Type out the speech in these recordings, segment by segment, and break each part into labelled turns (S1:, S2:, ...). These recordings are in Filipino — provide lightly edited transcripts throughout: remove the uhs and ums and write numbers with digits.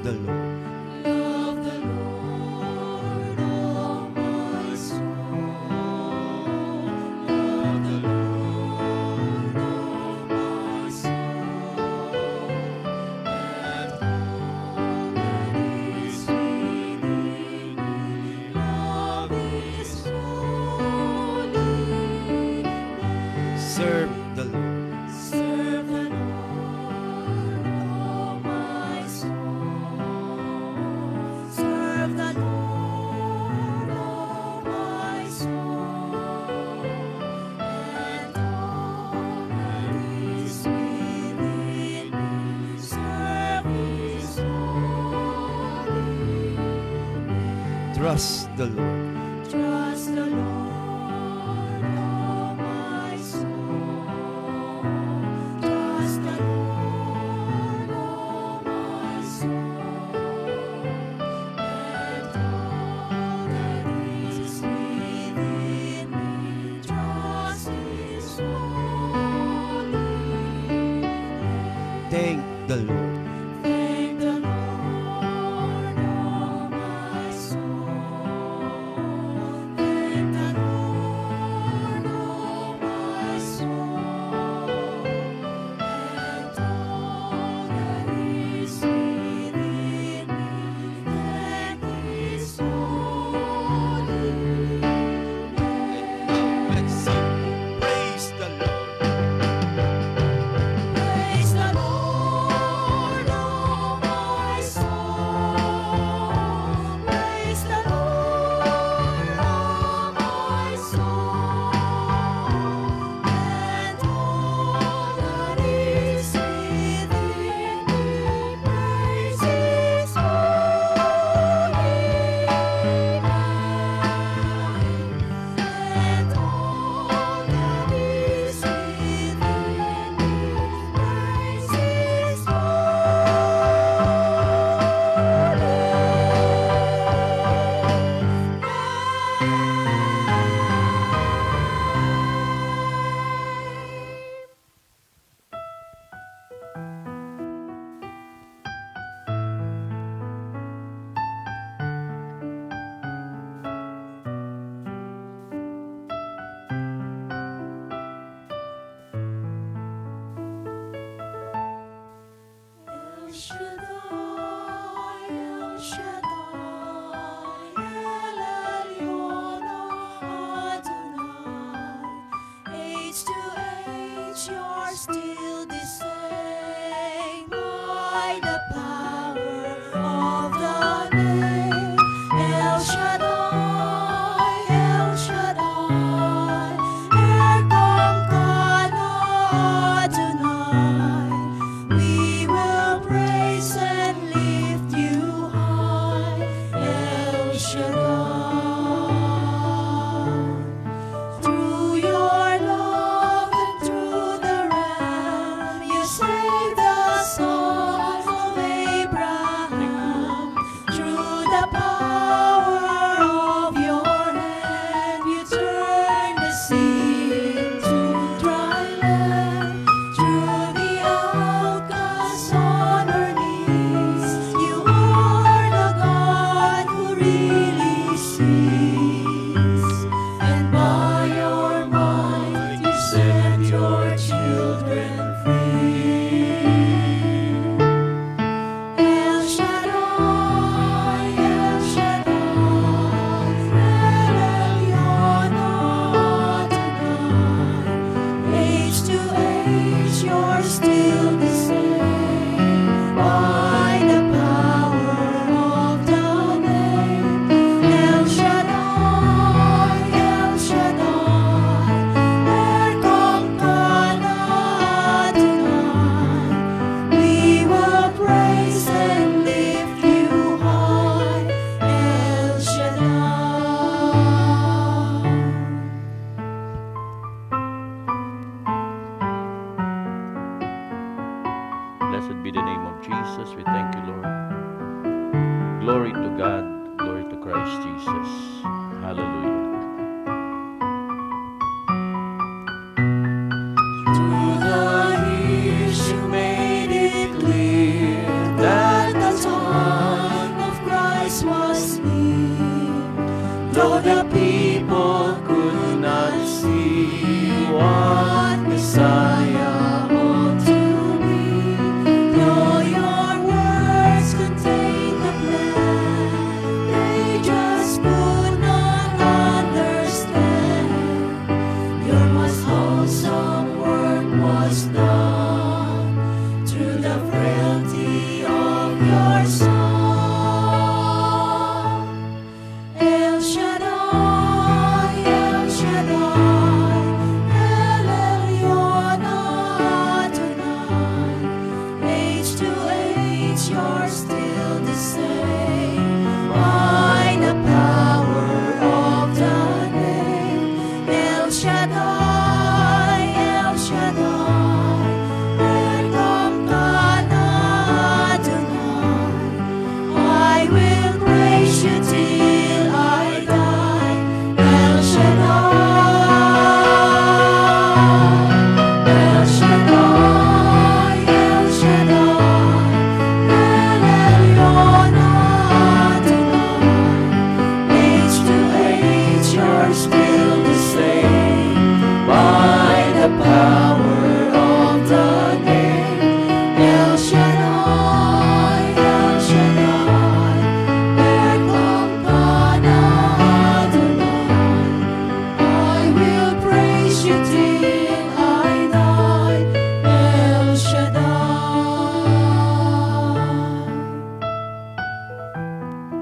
S1: the Lord.
S2: Love the Lord, oh my soul. Love the Lord, oh my soul. And all that is within me, love His holy name.
S1: Serve the Lord.
S2: Serve the Lord, oh my soul. Serve the Lord, oh my soul. And all that is within me, serve His holy name.
S1: Trust the Lord.
S2: Trust the Lord, oh my soul. Trust the Lord, oh my soul. And all that is within me, trust His holy name.
S1: Thank the Lord.
S2: Thank the Lord, oh my soul. Thank the Lord, oh my soul. And all that is within me, thank His holy name.
S1: Let's sing. Praise the Lord.
S2: Praise the Lord, oh my soul. Praise the Lord, oh my soul. And all that is within me, praise His holy name. And all that is within me, praise His El Shaddai, El Shaddai, El Elyon Adonai. Age to age, you're still the same. By the power of the name, El Shaddai, El Shaddai, Elkamkana Adonai. We will praise and lift you high, El Shaddai. Through your love and through the Ram, you saved the sons of Abraham. Through the power of your hand, you turned the sea into dry land. Through the outcasts on our knees, you are the God who really sees. And by your might, you set your children free. El Shaddai, El Shaddai, El Elyon Adonai. Age to age, you're still the same. By the power of the name, El Shaddai, El Shaddai, Elkamkana Adonai. We will praise and lift you high, El Shaddai.
S3: Blessed be the name of Jesus. We thank you, Lord. Glory to God. Glory to Christ Jesus. Hallelujah.
S2: Through the years you made it clear that the time you're still the same. By the power of the name, El Shaddai, El Shaddai, welcome God Adonai. I will praise you till I die. El Shaddai, El Shaddai, El Shaddai, El Elyon Adonai. Age to age, you're still the same. By the power of the name, El Shaddai, El Shaddai, welcome God Adonai. I will praise you till I die, El Shaddai.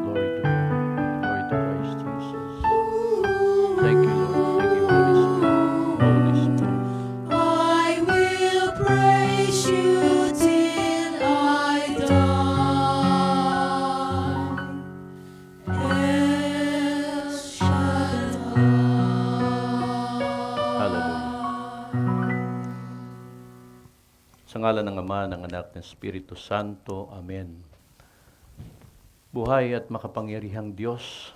S3: Glory to God. Glory to Christ Jesus. Thank you, Lord. Thank you, Holy Spirit. Holy Spirit.
S2: I will praise you till I die, El Shaddai.
S3: Sa ngalan ng Ama, ng Anak, ng Espiritu Santo. Amen. Buhay at makapangyarihang Diyos,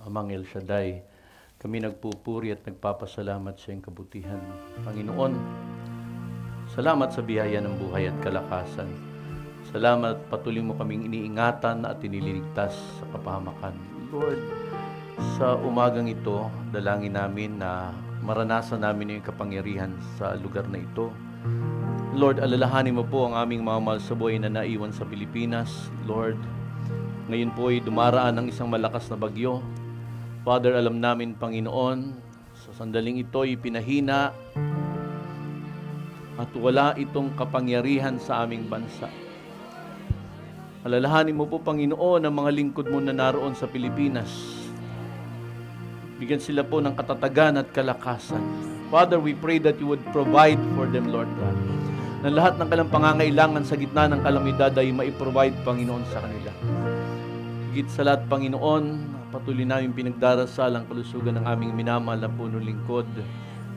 S3: Amang El Shaddai, kami nagpupuri at nagpapasalamat sa iyong kabutihan. Panginoon, salamat sa biyaya ng buhay at kalakasan. Salamat patuloy mo kaming iniingatan at iniligtas sa kapahamakan. Lord, sa umagang ito, dalangin namin na maranasan namin yung kapangyarihan sa lugar na ito. Lord, alalahanin mo po ang aming mga mahal sa buhay na naiwan sa Pilipinas. Lord, ngayon po ay dumaraan ng isang malakas na bagyo. Father, alam namin, Panginoon, sa sandaling ito ay pinahina at wala itong kapangyarihan sa aming bansa. Alalahanin mo po, Panginoon, ang mga lingkod mo na naroon sa Pilipinas. Bigyan sila po ng katatagan at kalakasan. Father, we pray that you would provide for them, Lord God. Na lahat ng kanilang pangangailangan sa gitna ng kalamidad ay maiprovide, Panginoon, sa kanila. Higit sa lahat, Panginoon, patuloy namin pinagdarasal ang kalusugan ng aming minamahal na punong lingkod.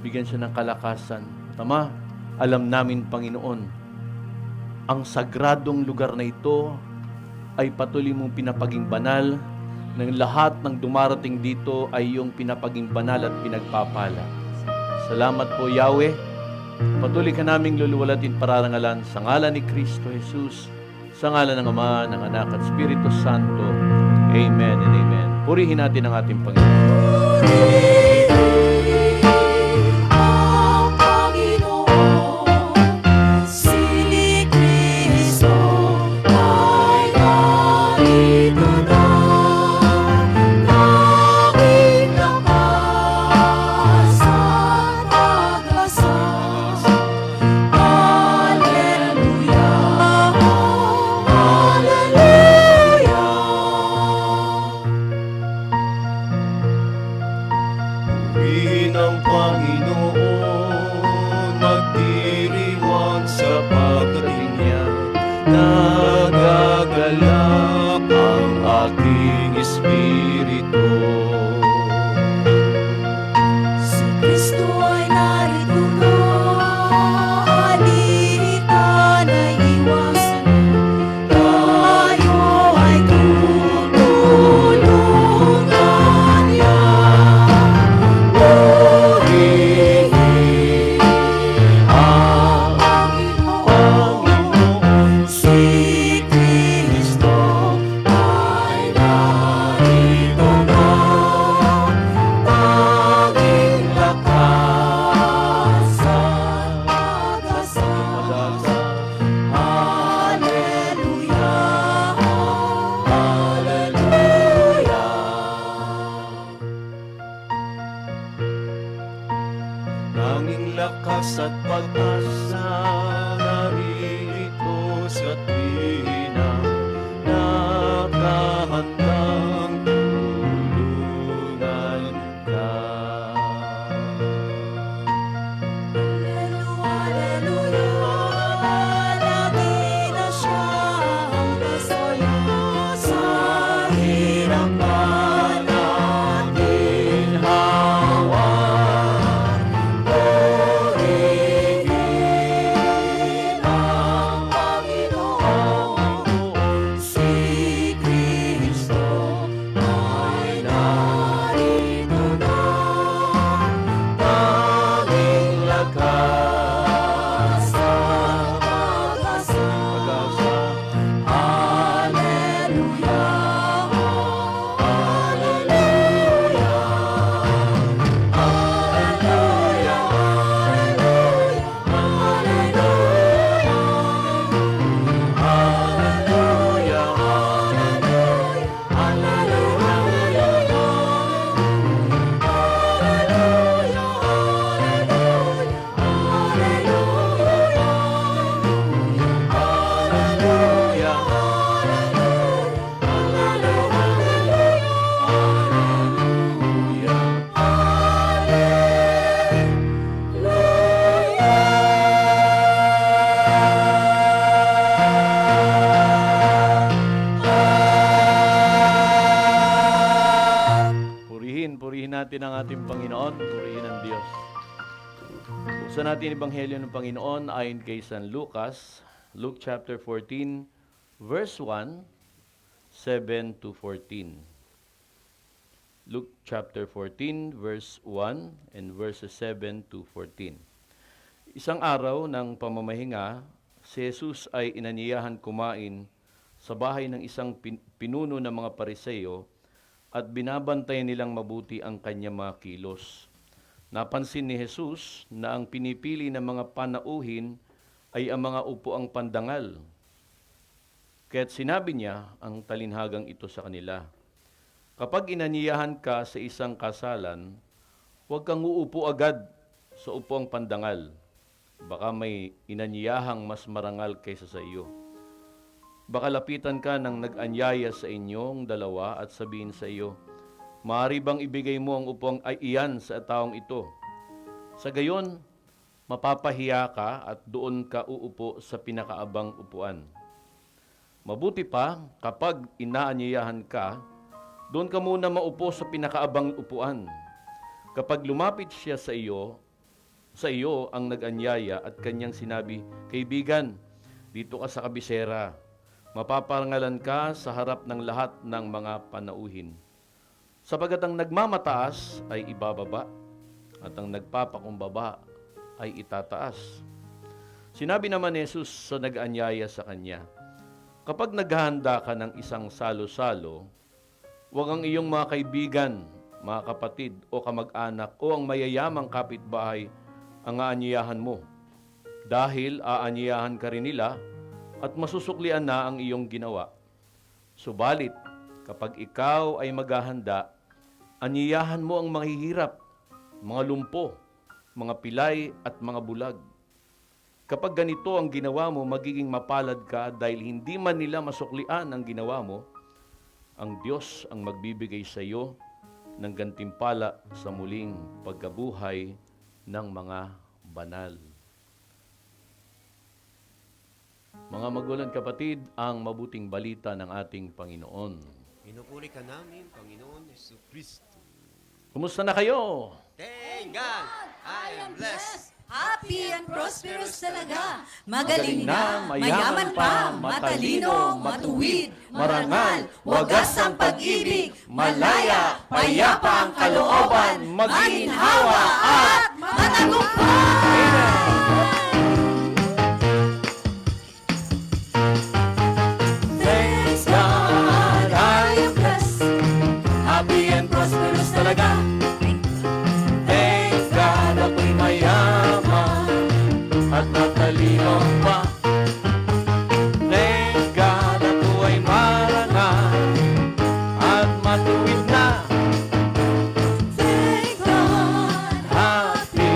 S3: Bigyan siya ng kalakasan. Tama, alam namin, Panginoon, ang sagradong lugar na ito ay patuloy mong pinapaging banal, ng lahat ng dumarating dito ay yung pinapaging banal at pinagpapala. Salamat po, Yahweh. Patuloy ka naming luluwalatin pararangalan sa ngalan ni Kristo Jesus, sa ngalan ng Ama, ng Anak at Espiritu Santo. Amen and amen. Purihin natin ang ating Panginoon.
S2: Ang Panginoon, si Kristo ay narito na. Aming lakas at pag-asa. Hallelujah, Hallelujah.
S3: natin ang ating Panginoon. Purihin ang Diyos. Buksan natin ang Ebanghelyo ng Panginoon ayon kay San Lucas, Luke chapter 14, verse 1, 7 to 14. Luke chapter 14, verse 1 and verses 7 to 14. Isang araw ng pamamahinga, si Jesus ay inanyayahan kumain sa bahay ng isang pinuno ng mga Pariseo at binabantayan nilang mabuti ang kanyang mga kilos. Napansin ni Jesus na ang pinipili ng mga panauhin ay ang mga upuang pandangal. Kaya't sinabi niya ang talinhagang ito sa kanila, kapag inanyayahan ka sa isang kasalan, huwag kang uupo agad sa upuang pandangal. Baka may inanyayahang mas marangal kaysa sa iyo. Baka lapitan ka ng nag-anyaya sa inyong dalawa at sabihin sa iyo, maaari bang ibigay mo ang upuang ay iyan sa taong ito? Sa gayon, mapapahiya ka at doon ka uupo sa pinakaabang upuan. Mabuti pa kapag inaanyayahan ka, doon ka muna maupo sa pinakaabang upuan. Kapag lumapit siya sa iyo ang nag-anyaya at kanyang sinabi, kaibigan, dito ka sa kabisera. Mapaparangalan ka sa harap ng lahat ng mga panauhin. Sapagat ang nagmamataas ay ibababa at ang nagpapakumbaba ay itataas. Sinabi naman ni Jesus sa nag-anyaya sa kanya, kapag naghahanda ka ng isang salo-salo, huwag ang iyong mga kaibigan, mga kapatid o kamag-anak o ang mayayamang kapitbahay ang aanyayahan mo. Dahil aanyayahan ka rin nila at masusuklian na ang iyong ginawa. Subalit, kapag ikaw ay maghahanda, anyayahan mo ang mahihirap, mga lumpo, mga pilay at mga bulag. Kapag ganito ang ginawa mo, magiging mapalad ka dahil hindi man nila masuklian ang ginawa mo, ang Diyos ang magbibigay sa iyo ng gantimpala sa muling pagkabuhay ng mga banal. Mga magulang kapatid, ang mabuting balita ng ating Panginoon.
S1: Pinupuri ka namin, Panginoon Yesu Kristo.
S3: Kumusta na kayo?
S1: Thank God, I am blessed.
S2: Happy and prosperous talaga. Magaling na,
S3: mayaman pa,
S2: matalino, matuwid,
S3: marangal, wagas ang pag-ibig, malaya, payapa ang kalooban, maginhawa at
S2: matagumpay.
S3: Thanks God, I am blessed. Happy and prosperous talaga. Thanks God, ako'y mayaman at matalino pa. Thanks God, ako ay marangal at matuwid na.
S2: Thank God.
S3: Happy,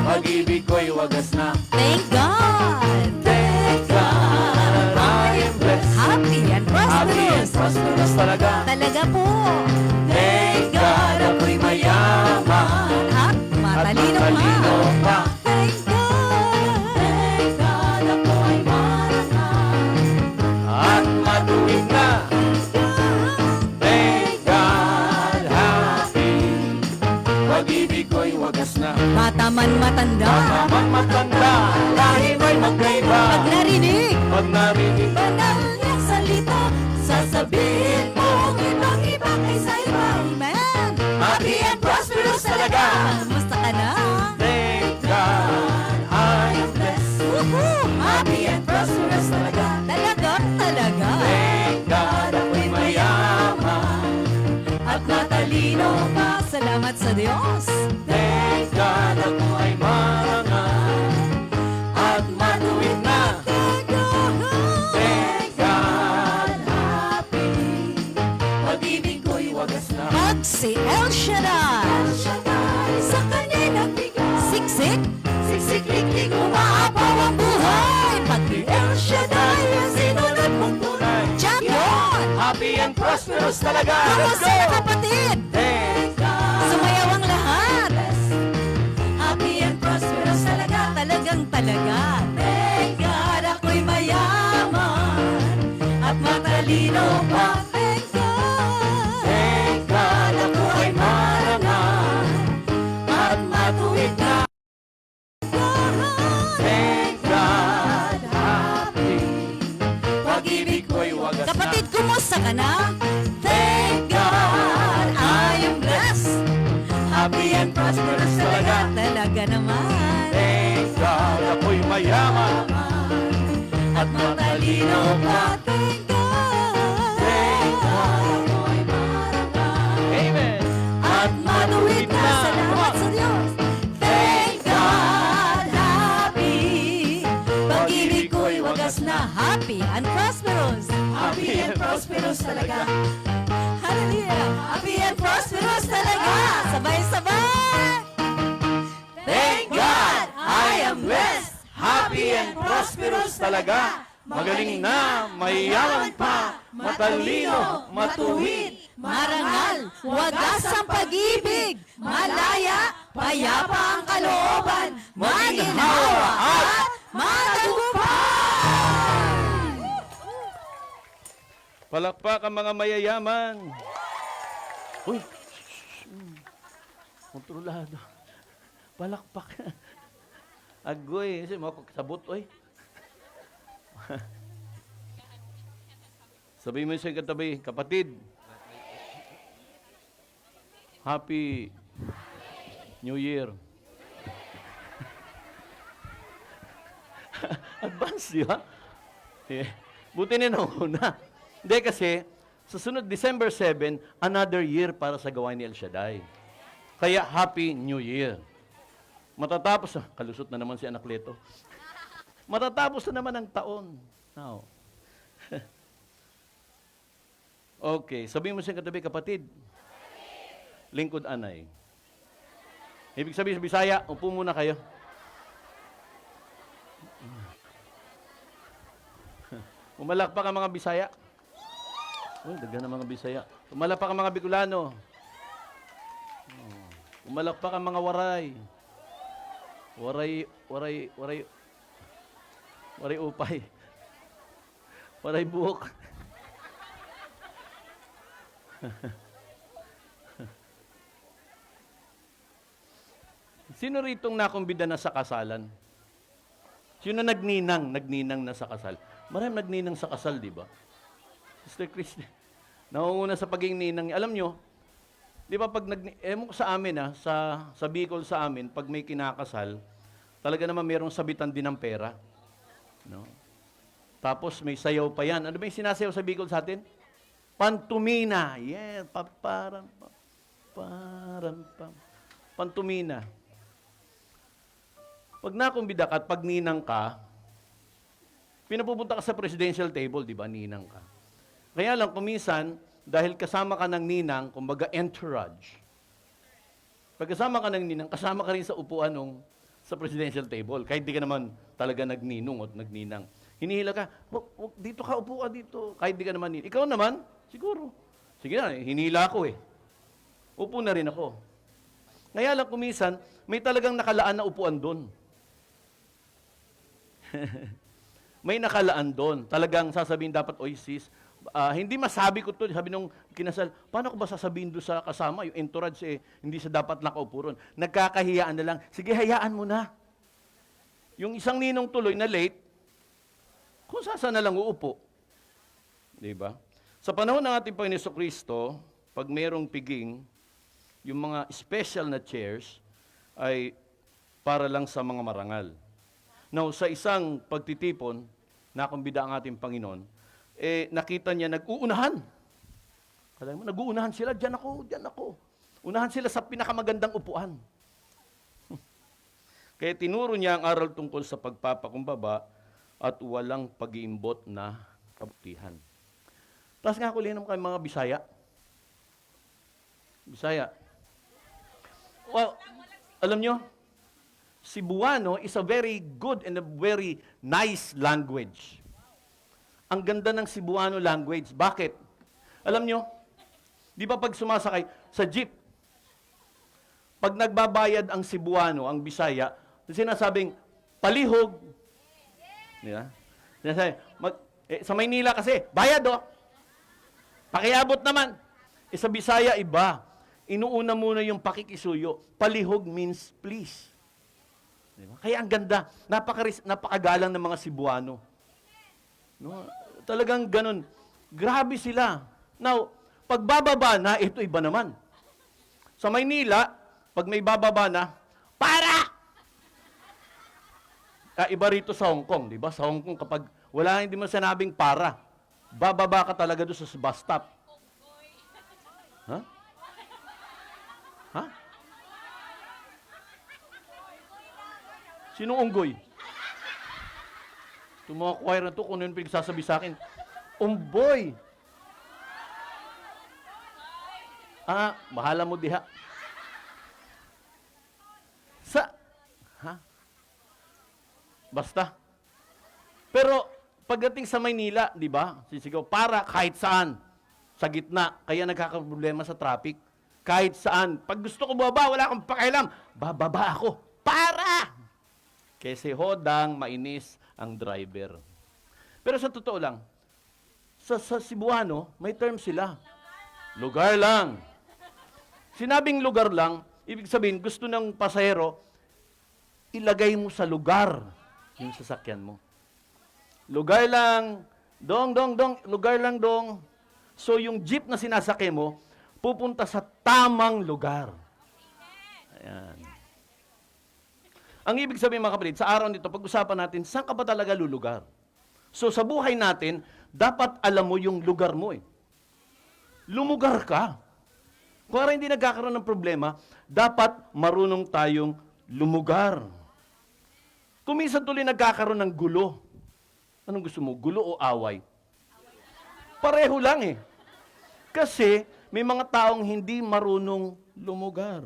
S3: pag-ibig ko'y wagas na.
S2: Thank God.
S3: Thank God, I am blessed.
S2: Happy and
S3: Happy and prosperous talaga.
S2: Talaga po.
S3: Thank God, ako'y mayaman
S2: At
S3: at
S2: matalino
S3: matalino pa.
S2: Thank God. Thank God. Ako ay marangal.
S3: At matuwid na. Thank God, happy, pag-ibig ko'y wagas na.
S2: Bata man matanda.
S3: Matamang matanda, lahi may magkaiba.
S2: Pag narinig
S3: Pag narinig,
S2: banal niyang salita, sasabihin mo ibang iba kaysa iba. Amen. Happy and prosperous talaga. Musta ka na?
S3: thank God, I am blessed.
S2: Woohoo! Happy and prosperous talaga. Talaga.
S3: Thank God, ako'y mayaman
S2: At matalino pa. Salamat sa Diyos.
S3: Thank God, ako ay marangal at matuwid na. Thank God,
S2: happy.
S3: pag-ibig ko'y wagas na.
S2: Pag si El Shaddai sa kanya'y nagbigay. Siksik, siksik-liklik, umaapaw ang buhay. Pag ni El Shaddai ang sinunod mong tunay. Champion!
S3: Happy and prosperous talaga.
S2: Kamusta na kapatid?
S3: Thank God.
S2: Sumayaw ang lahat. Happy and prosperous talaga. Talaga. Thank God, ako'y mayaman at matalino pa. Thank God.
S3: Thank God, ako ay marangal wagas na.
S2: Kapatid, kumusta ka na? Thank God, I am blessed. Happy and prosperous talaga. Talaga naman.
S3: Thank God, ako'y mayaman.
S2: At matalino pa. Thank God.
S3: Thank God.
S2: Ako'y marangal.
S3: Amen.
S2: At matuwid na. Salamat sa Diyos. Thank God, happy. Pag-ibig ko'y wagas na. Happy and prosperous. Happy and prosperous talaga. Hallelujah. Happy and prosperous talaga. Sabay-sabay. Thank God, I am blessed.
S3: Happy and prosperous talaga. Magaling na, mayaman pa, matalino, matuwid.
S2: Marangal, wagas ang pag-ibig, malaya, payapa ang kalooban, maginhawa at matagumpay!
S3: Palakpak ang mga mayayaman. Uy, kontrolado. Palakpak. Agoy, kasi mo sabot, oy. Sabi mo sa katabi, kapatid, Happy New Year. Advance, di ba? Eh, buti na una. Hindi kasi, sa sunod December 7, another year para sa gawain ni El Shaddai. Kaya, Happy New Year. Matatapos, kalusot na naman si Anakleto. Matatapos na naman ang taon. Now. Okay, sabihin mo sa katabi, kapatid. Lingkod anay. Ibig sabihin sa Bisaya, upo muna kayo. Umalakpak ang mga Bisaya. Uy, dagan ang mga Bisaya. Umalakpak ang mga Bicolano. Umalakpak ang mga Waray. Waray upay. Waray buhok. Sino ritong nakumbida na sa kasalan? Sino nagninang na sa kasal? Maraming nagninang sa kasal, di ba? Sister Christy, nauuna sa pagiging ninang. Alam nyo, di ba pag sa amin, sa Bicol sa amin, pag may kinakasal, talaga naman mayroong sabitan din ng pera. No? Tapos may sayaw pa yan. Ano ba yung sinasayaw sa Bicol sa atin? Pantumina. Yeah, pantumina. Pag nakumbida ka at pag ninang ka, pinapupunta ka sa presidential table, di ba, ninang ka. Kaya lang, kuminsan, dahil kasama ka ng ninang, kumbaga entourage. Pag kasama ka ng ninang, kasama ka rin sa upuan sa presidential table. Kahit di ka naman talaga nagninong o nagninang. Hinihila ka, dito ka, upo ka dito. Kahit di ka naman ninang. Ikaw naman, siguro. Sige na, hinihila ako eh. Upo na rin ako. Kaya lang, kuminsan, may talagang nakalaan na upuan doon. May nakalaan doon. Talagang sasabihin dapat, oy sis, hindi masabi ko to, sabi nung kinasal, paano ko ba sasabihin doon sa kasama, yung entourage hindi sa dapat nakaupo ron. Nagkakahiyaan na lang, sige hayaan mo na. Yung isang ninong tuloy na late, kung saan na lang uupo. Diba? Sa panahon ng ating Panginoon Jesucristo, pag mayroong piging, yung mga special na chairs ay para lang sa mga marangal. Now, sa isang pagtitipon, nakumbida ang ating Panginoon, nakita niya nag-uunahan. Kala mo, nag-uunahan sila, diyan ako. Unahan sila sa pinakamagandang upuan. Kaya tinuro niya ang aral tungkol sa pagpapakumbaba at walang pag-iimbot na kabutihan. Tapos nga ko linom kayo mga Bisaya. Bisaya. Well, alam nyo, Cebuano is a very good and a very nice language. Ang ganda ng Cebuano language. Bakit? Alam nyo, di ba pag sumasakay sa jeep, pag nagbabayad ang Cebuano, ang Bisaya, sinasabing, palihog. Di ba? Sinasabi, sa Maynila kasi, bayad pakiabot naman. Sa Bisaya, iba. Inuuna muna yung pakikisuyo. Palihog means please. Diba? Kaya ang ganda. Napakagalang ng mga Cebuano. No? Talagang ganun. Grabe sila. Now, pagbababa na, ito iba naman. Sa Maynila, pag may bababa na, para! Iba rito sa Hong Kong, di ba? Sa Hong Kong, kapag wala hindi mo sinabing para, bababa ka talaga doon sa bus stop. Ha? Ha? Sinong unggoy? Itong mga choir na to, kung ano yung pinagsasabi sa akin, umboy! Bahala mo diha. Basta. Pero, pagdating sa Maynila, di ba, sisigaw, para kahit saan, sa gitna, kaya nagkakaproblema sa traffic, kahit saan. Pag gusto ko baba, wala akong pakialam, bababa ako. Para! Kasi hodang, mainis ang driver. Pero sa totoo lang, sa Cebuano, may term sila. Lugar lang. Sinabing lugar lang, ibig sabihin, gusto ng pasahero, ilagay mo sa lugar yung sasakyan mo. Lugar lang, dong, lugar lang, dong. So, yung jeep na sinasakyan mo, pupunta sa tamang lugar. Ayan. Ang ibig sabihin, mga kapatid, sa araw nito, pag-usapan natin, saan ka ba talaga lulugar? So, sa buhay natin, dapat alam mo yung lugar mo eh. Lumugar ka. Kung hindi nagkakaroon ng problema, dapat marunong tayong lumugar. Kung minsan tuloy nagkakaroon ng gulo, anong gusto mo, gulo o away? Pareho lang eh. Kasi may mga taong hindi marunong lumugar.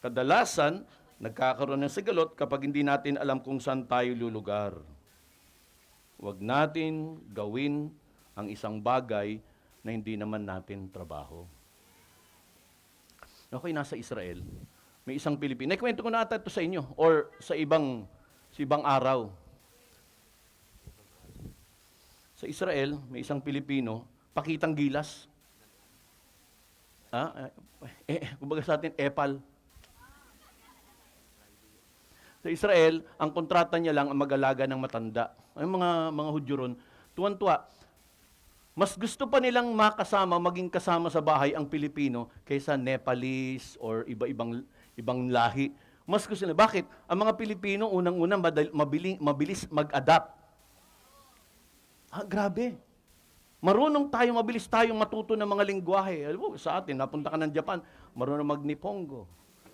S3: Kadalasan, nagkakaroon ng sigalot kapag hindi natin alam kung saan tayo lulugar. Huwag natin gawin ang isang bagay na hindi naman natin trabaho. Okay, nasa Israel, may isang Pilipino. Naikwento ko na ata ito sa inyo or sa ibang araw. Sa Israel, may isang Pilipino, pakitang gilas. Kumbaga sa atin, epal. Sa Israel, ang kontrata niya lang ang mag-alaga ng matanda. Ay mga Hudyo ron, tuwan-tuwa. Mas gusto pa nilang maging kasama sa bahay ang Pilipino kaysa Nepalese or ibang lahi. Mas gusto nila. Bakit? Ang mga Pilipino, unang-una, mabilis mag-adapt. Grabe. Marunong tayo, mabilis tayong matuto ng mga lingwahe. Alam mo, sa atin, napunta ka ng Japan, marunong mag-Nihongo.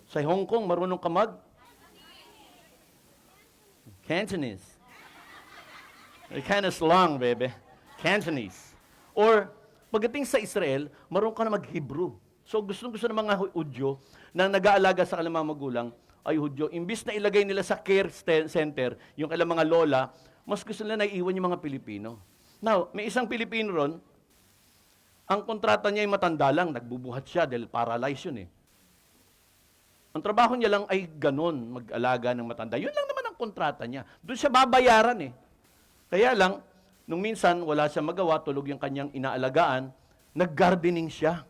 S3: Sa Hong Kong, marunong ka Cantonese. Kind of slang, baby. Cantonese. Or, pagdating sa Israel, marunong ka na mag-Hebrew. So, gusto ng mga Hudyo na nag-aalaga sa kanilang mga magulang, ay Hudyo, imbis na ilagay nila sa care center, yung kanilang mga lola, mas gusto nila na iiwan yung mga Pilipino. Now, may isang Pilipino ron, ang kontrata niya ay matanda lang, nagbubuhat siya dahil paralyzed yun eh. Ang trabaho niya lang ay ganon, mag-alaga ng matanda. Yun lang naman ang kontrata niya. Doon siya babayaran eh. Kaya lang, nung minsan wala siya magawa, tulog yung kanyang inaalagaan, nag-gardening siya.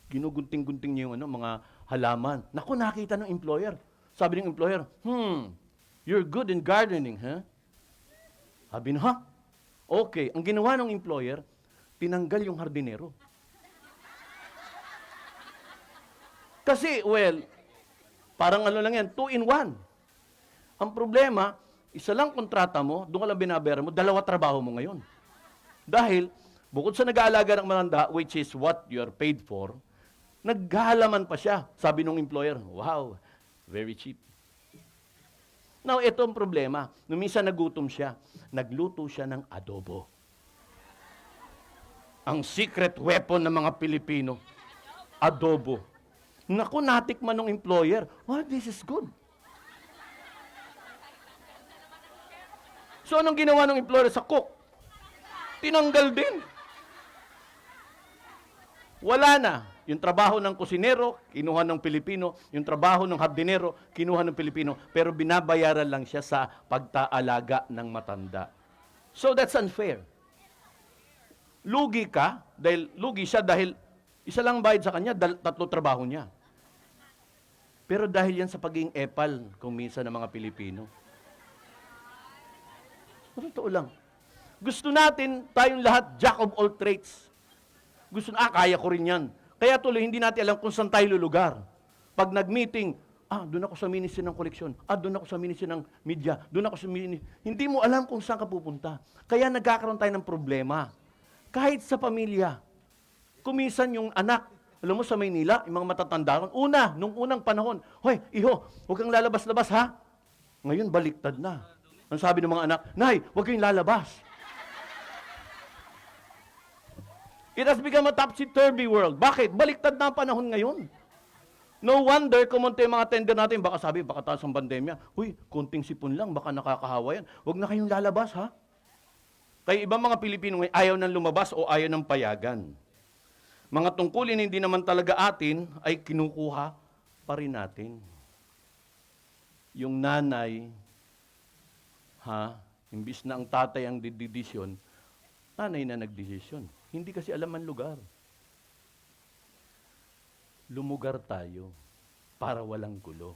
S3: Ginugunting-gunting niya yung mga halaman. Naku, nakita ng employer. Sabi ng employer, you're good in gardening, huh? Sabi na, okay. Ang ginawa ng employer, tinanggal yung hardinero. Kasi, parang lang yan, 2-in-1. Ang problema, isa lang kontrata mo, doon ka lang binabayaran mo, 2 trabaho mo ngayon. Dahil, bukod sa nag-aalaga ng matanda, which is what you are paid for, naghahalaman pa siya. Sabi ng employer, wow, very cheap. Now, ito ang problema. Nung minsan nagutom siya, nagluto siya ng adobo. Ang secret weapon ng mga Pilipino, adobo. Naku, natikman ng employer, this is good. So, anong ginawa ng employer sa cook? Tinanggal din. Wala na. Yung trabaho ng kusinero, kinuha ng Pilipino. Yung trabaho ng hardinero, kinuha ng Pilipino. Pero binabayaran lang siya sa pagtaalaga ng matanda. So, that's unfair. Lugi siya dahil isa lang bayad sa kanya, 3 trabaho niya. Pero dahil yan sa pagiging epal, kung minsan ng mga Pilipino. Totoo lang. Gusto natin, tayong lahat, jack of all trades. Gusto na, kaya ko rin yan. Kaya tuloy, hindi natin alam kung saan tayo lulugar. Pag nag-meeting, doon ako sa ministry ng koleksyon. Doon ako sa ministry ng media. Doon ako sa ministry. Hindi mo alam kung saan ka pupunta. Kaya nagkakaroon tayo ng problema. Kahit sa pamilya. Kumisan yung anak, alam mo sa Maynila, yung mga matatanda ron, nung unang panahon, hoy, iho, huwag kang lalabas-labas ha. Ngayon, baliktad na. Ang sabi ng mga anak, Nay, huwag kayong lalabas. It has become a topsy-turvy world. Bakit? Baliktad na ang panahon ngayon. No wonder, kumunti yung mga tender natin, baka sabi, baka taas ang pandemya, uy, konting sipon lang, baka nakakahawa yan. Huwag na kayong lalabas ha. Kaya ibang mga Pilipino ngayon, ayaw nang lumabas o ayaw nang payagan. Mga tungkulin na hindi naman talaga atin ay kinukuha pa rin natin. Yung nanay, imbis na ang tatay ang didesisyon, nanay na nagdesisyon. Hindi kasi alam ang lugar. Lumugar tayo para walang gulo.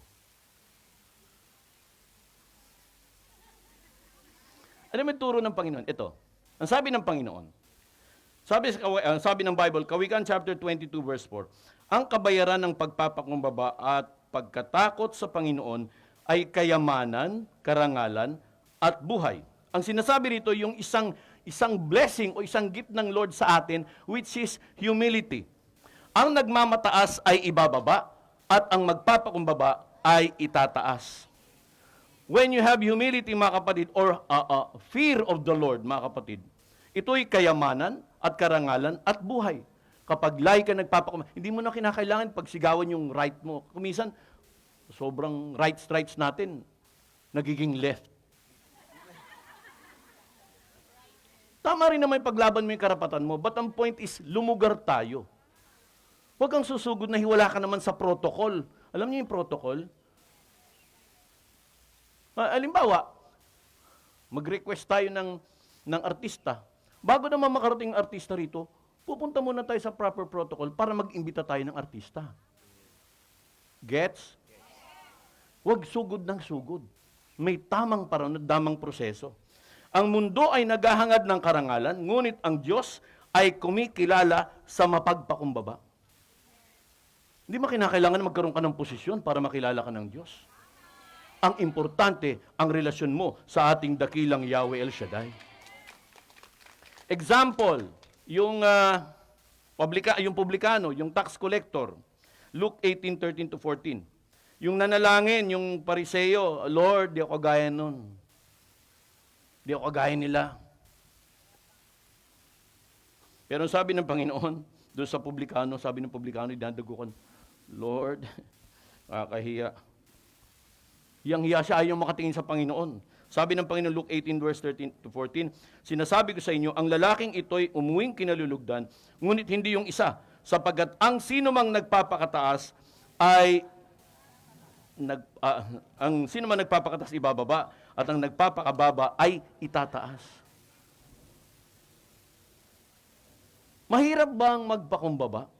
S3: Ano may turo ng Panginoon? Ito, ang sabi ng Panginoon, sabi ng Bible, Kawikaan chapter 22 verse 4, ang kabayaran ng pagpapakumbaba at pagkatakot sa Panginoon ay kayamanan, karangalan, at buhay. Ang sinasabi rito, yung isang blessing o isang gift ng Lord sa atin, which is humility. Ang nagmamataas ay ibababa, at ang magpapakumbaba ay itataas. When you have humility, mga kapatid, or fear of the Lord, mga kapatid, ito'y kayamanan at karangalan at buhay. Kapag lay ka nagpapakumbaba, hindi mo na kinakailangan pagsigawan yung right mo. Kumisan, sobrang rights natin, nagiging left. Tama rin naman paglaban mo yung karapatan mo, but ang point is, lumugar tayo. Huwag kang susugod na hiwala ka naman sa protocol. Alam niyo yung protocol? Halimbawa, mag-request tayo ng artista. Bago naman makarating ang artista rito, pupunta muna tayo sa proper protocol para mag-imbita tayo ng artista. Gets? Huwag sugod ng sugod. May tamang paraan, damang proseso. Ang mundo ay naghahangad ng karangalan, ngunit ang Diyos ay kumikilala sa mapagpakumbaba. Hindi mo kinakailangan na magkaroon ka ng posisyon para makilala ka ng Diyos. Ang importante, ang relasyon mo sa ating dakilang Yahweh El Shaddai. Example, yung publikano, yung tax collector, Luke 18:13-14. Yung nanalangin, yung Pariseo, Lord, di ako gaya nun. Di ako gaya nila. Pero sabi ng Panginoon, doon sa publikano, sabi ng publikano, idadagukan, Lord, kakahiya. Hiyang-hiya siya, ayaw makatingin sa Panginoon. Sabi ng Panginoon, Luke 18, verse 13-14, sinasabi ko sa inyo, ang lalaking ito'y umuwing kinalulugdan, ngunit hindi yung isa, sapagkat ang sino mang nagpapakataas ay ang sino man nagpapakataas ibababa, at ang nagpapakababa ay itataas. Mahirap bang magpakumbaba?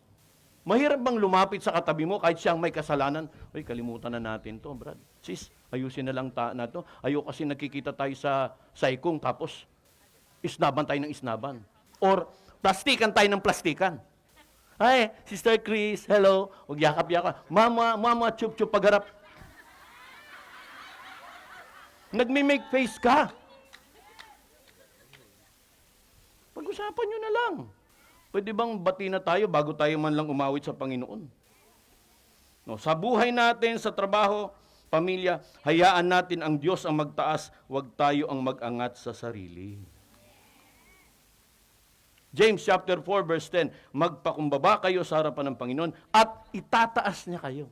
S3: Mahirap bang lumapit sa katabi mo kahit siyang may kasalanan? Uy, kalimutan na natin to, Brad. Sis, ayusin na lang na to. Ayoko kasi nakikita tayo sa saikong tapos isnaban tayo ng isnaban. Or plastikan tayo ng plastikan. Ay, Sister Chris, hello. Huwag yakap-yakap. Mama, chup-chup pagharap. Nagme-make face ka. Pag-usapan nyo na lang. Pwede bang bati na tayo bago tayo man lang umawit sa Panginoon? No, sa buhay natin, sa trabaho, pamilya, hayaan natin ang Diyos ang magtaas, huwag tayo ang mag-angat sa sarili. James chapter 4 verse 10, magpakumbaba kayo sa harapan ng Panginoon at itataas niya kayo.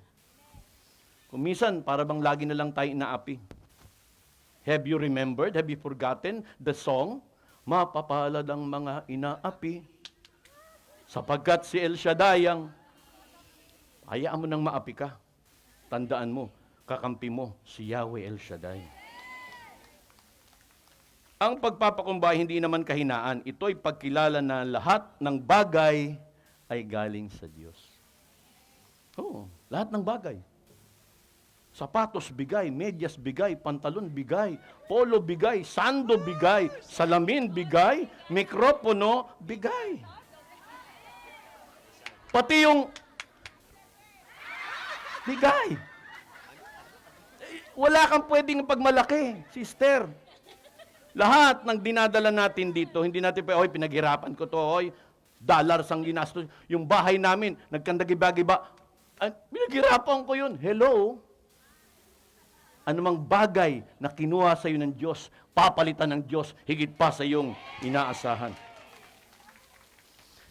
S3: Kumisan, para bang lagi na lang tayo inaapi. Have you remembered, have you forgotten the song? Mapapalad ang mga inaapi, sapagkat si El Shaddai ang, hayaan mo nang maapi ka. Tandaan mo, kakampi mo si Yahweh El Shaddai. Ang pagpapakumbay hindi naman kahinaan. Ito'y pagkilala na lahat ng bagay ay galing sa Diyos. Oo, lahat ng bagay. Sapatos bigay, medyas bigay, pantalon bigay, polo bigay, sando bigay, salamin bigay, mikropono bigay. Pati yung bigay. Wala kang pwedeng pagmalaki, sister. Lahat ng dinadala natin dito, hindi natin oy, pinaghirapan ko to, oy, dollars ang ginastos. Yung bahay namin, nagkandagiba-giba. Pinaghirapan ko yun. Hello? Anumang bagay na kinuha sa iyo ng Diyos, papalitan ng Diyos, higit pa sa iyong inaasahan.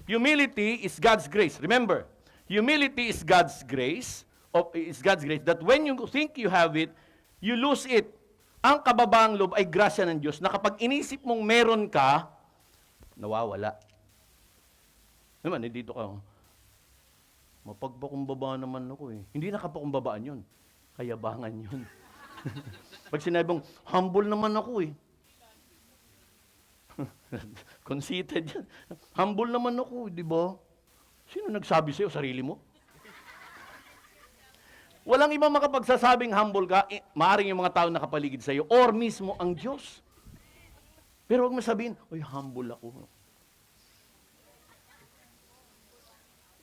S3: Humility is God's grace. Remember, humility is God's grace, that when you think you have it, you lose it. Ang kababaang loob ay grasya ng Diyos na kapag inisip mong meron ka, nawawala. Naman, dito ka, mapagpakumbaba naman ako eh. Hindi nakapakumbabaan yun. Kayabangan yun. Pag sinabi mong, humble naman ako eh. Conceited yan. Humble naman ako, di ba? Sino nagsabi sa'yo? Sarili mo? Walang ibang makapagsasabing humble ka, maaaring yung mga tao nakapaligid sa'yo, or mismo ang Diyos. Pero huwag mo sabihin, uy, humble ako.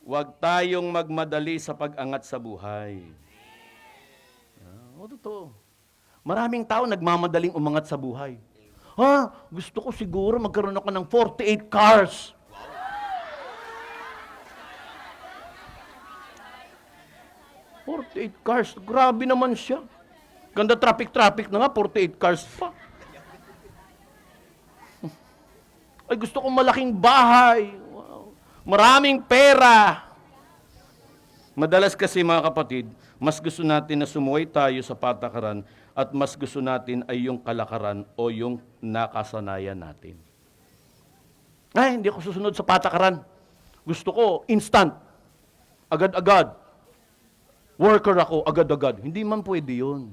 S3: Huwag tayong magmadali sa pag-angat sa buhay. Totoo. Maraming tao nagmamadaling umangat sa buhay. Gusto ko siguro magkaroon ako ng 48 cars. 48 cars. Grabe naman siya. Ganda traffic na nga, 48 cars pa. Ay, gusto ko malaking bahay. Wow. Maraming pera. Madalas kasi mga kapatid, mas gusto natin na sumuway tayo sa patakaran at mas gusto natin ay yung kalakaran o yung nakasanayan natin. Ay, hindi ako susunod sa patakaran. Gusto ko instant. Agad-agad. Worker ako, agad-agad. Hindi man pwede yun.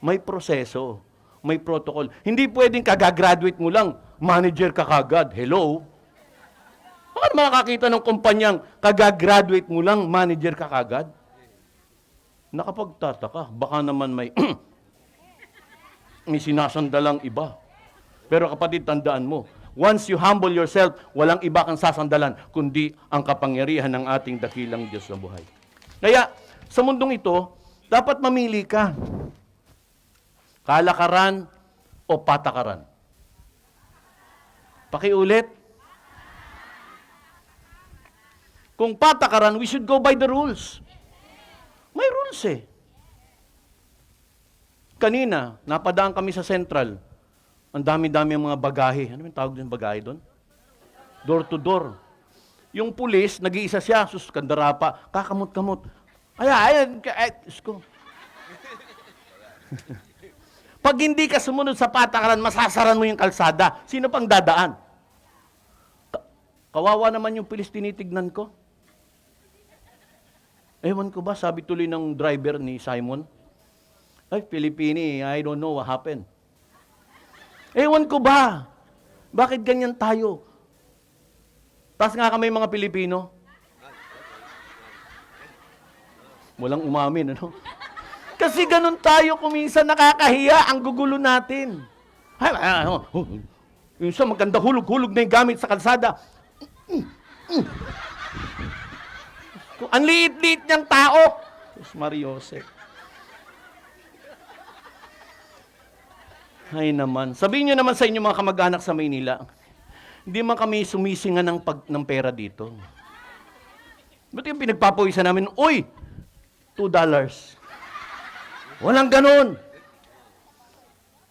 S3: May proseso. May protocol. Hindi pwedeng kagagraduate mo lang, manager ka kagad. Hello? Baka makakita ng kumpanyang kagagraduate mo lang, manager ka kagad? Nakapagtataka. Baka naman may may sinasandalang iba. Pero kapatid, tandaan mo, once you humble yourself, walang iba kang sasandalan, kundi ang kapangyarihan ng ating dakilang Diyos sa buhay. Kaya, sa mundong ito, dapat mamili ka. Kalakaran o patakaran. Pakiulit. Kung patakaran, we should go by the rules. May rules eh. Kanina, napadaan kami sa Central. Ang dami-dami ang mga bagahe. Ano yung tawag ng bagahe doon? Door to door. Yung pulis, nag-iisa siya, kandara pa, kakamot-kamot. Ayan, isko. Pag hindi ka sumunod sa patakaran, masasaran mo yung kalsada. Sino pang dadaan? Kawawa naman yung pulis tinitignan ko. Ewan ko ba, sabi tuloy ng driver ni Simon, ay, Pilipini, I don't know what happened. Ewan ko ba, bakit ganyan tayo? Tas nga kami mga Pilipino. Walang umamin, ano? Kasi ganun tayo, kuminsan nakakahiya ang gugulo natin. Yung isa maganda hulog-hulog na yung gamit sa kalsada. Ang liit-liit niyang tao. Diyos Mariosep. Ay naman. Sabihin niyo naman sa inyo mga kamag-anak sa Maynila, hindi man kami sumisingan ng pera dito. Ba't yung pinagpapawisan namin, uy, $2. Walang ganun.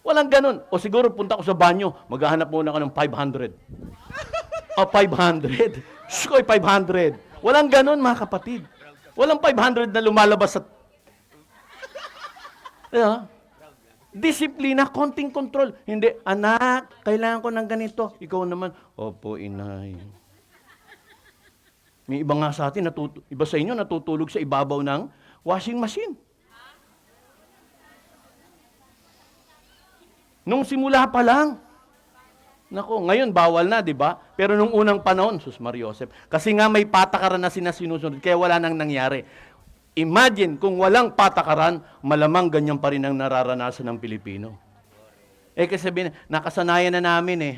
S3: Walang ganun. O siguro punta ko sa banyo, maghahanap muna ako ng 500. O 500. Shkoy, 500. Walang ganun, mga kapatid. Walang 500 na lumalabas sa... Disiplina, konting control. Hindi, anak, kailangan ko ng ganito. Ikaw naman, opo, inay. May iba nga sa atin, iba sa inyo, natutulog sa ibabaw ng washing machine. Nung simula pa lang, nako, ngayon bawal na, di ba? Pero nung unang panahon, Sus Mariosep, kasi nga may patakaran na sinusunod, kaya wala nang nangyari. Imagine kung walang patakaran, malamang ganyan pa rin ang nararanasan ng Pilipino. Kasi sabihin, nakasanayan na namin eh.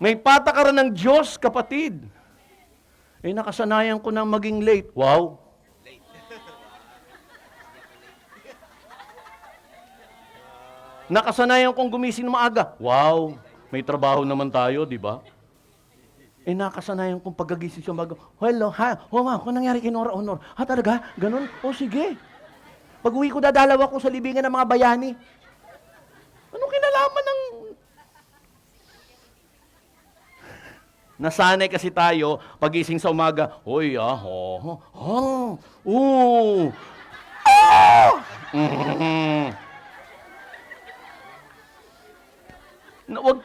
S3: May patakaran ng Diyos, kapatid. Nakasanayan ko nang maging late. Wow! Nakasanayan kong gumising na maaga. Wow! May trabaho naman tayo, di ba? Nakasanayan kong pagkagising sa maaga. Hello, ha? Kung nangyari kay Nora Honor. Talaga? Ganun? Sige. Pag uwi ko, dadalaw ako sa libingan ng mga bayani. Anong kinalaman ng... Nasanay kasi tayo, pagising sa umaga, Huwag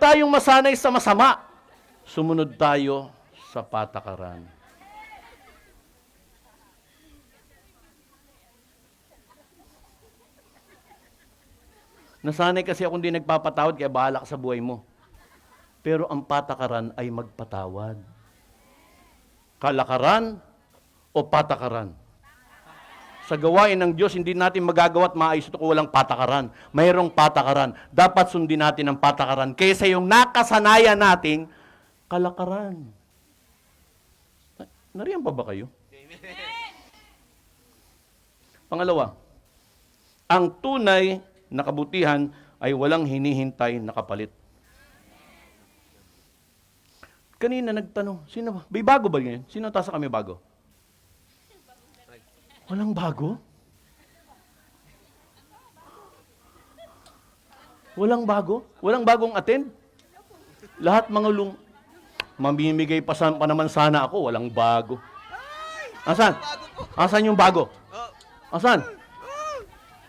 S3: tayong masanay sa masama. Sumunod tayo sa patakaran. Nasanay kasi akong di nagpapatawad, kaya bahala ka sa buhay mo. Pero ang patakaran ay magpatawad. Kalakaran o patakaran? Sa gawain ng Diyos, hindi natin magagawa at maayos ito kung walang patakaran. Mayroong patakaran. Dapat sundin natin ang patakaran kaysa yung nakasanayan nating kalakaran. Nariyan pa ba kayo? Pangalawa, ang tunay na kabutihan ay walang hinihintay na kapalit. Kanina nagtanong, sino ba? May bago ba ngayon? Sino tasa kami bago? Walang bago? Walang bago? Walang bagong attend? Lahat mga mamimigay pa naman sana ako, walang bago. Asan? Asan yung bago? Asan?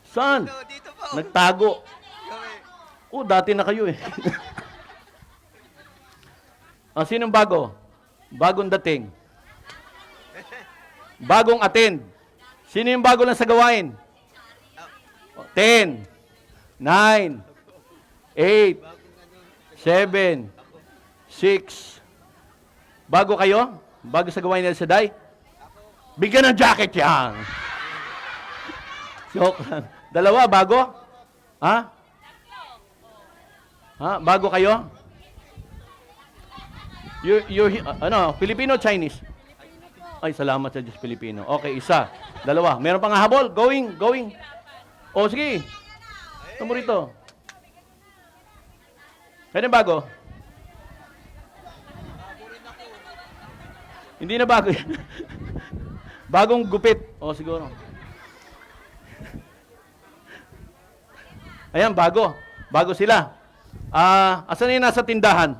S3: Saan?
S1: Dito po.
S3: Nagtago.
S1: Kami.
S3: Dati na kayo eh. Sinong bago? Bagong dating. Bagong attend. Sino yung bago lang sa gawain? 10, 9, 8, 7, 6. Bago kayo? Bago sa gawain nila sa day? Bigyan ng jacket yan. Joke lang. Dalawa, bago? Ha? Bago kayo? You're Filipino o Chinese? Ay, salamat sa Diyos, Pilipino. Okay, isa. Dalawa. Meron pang habol? Going. Sige. Tamo rito. Kaya bago? Hindi na bago yan. Bagong gupit. Siguro. Ayan, bago. Bago sila. Asan na yun nasa tindahan?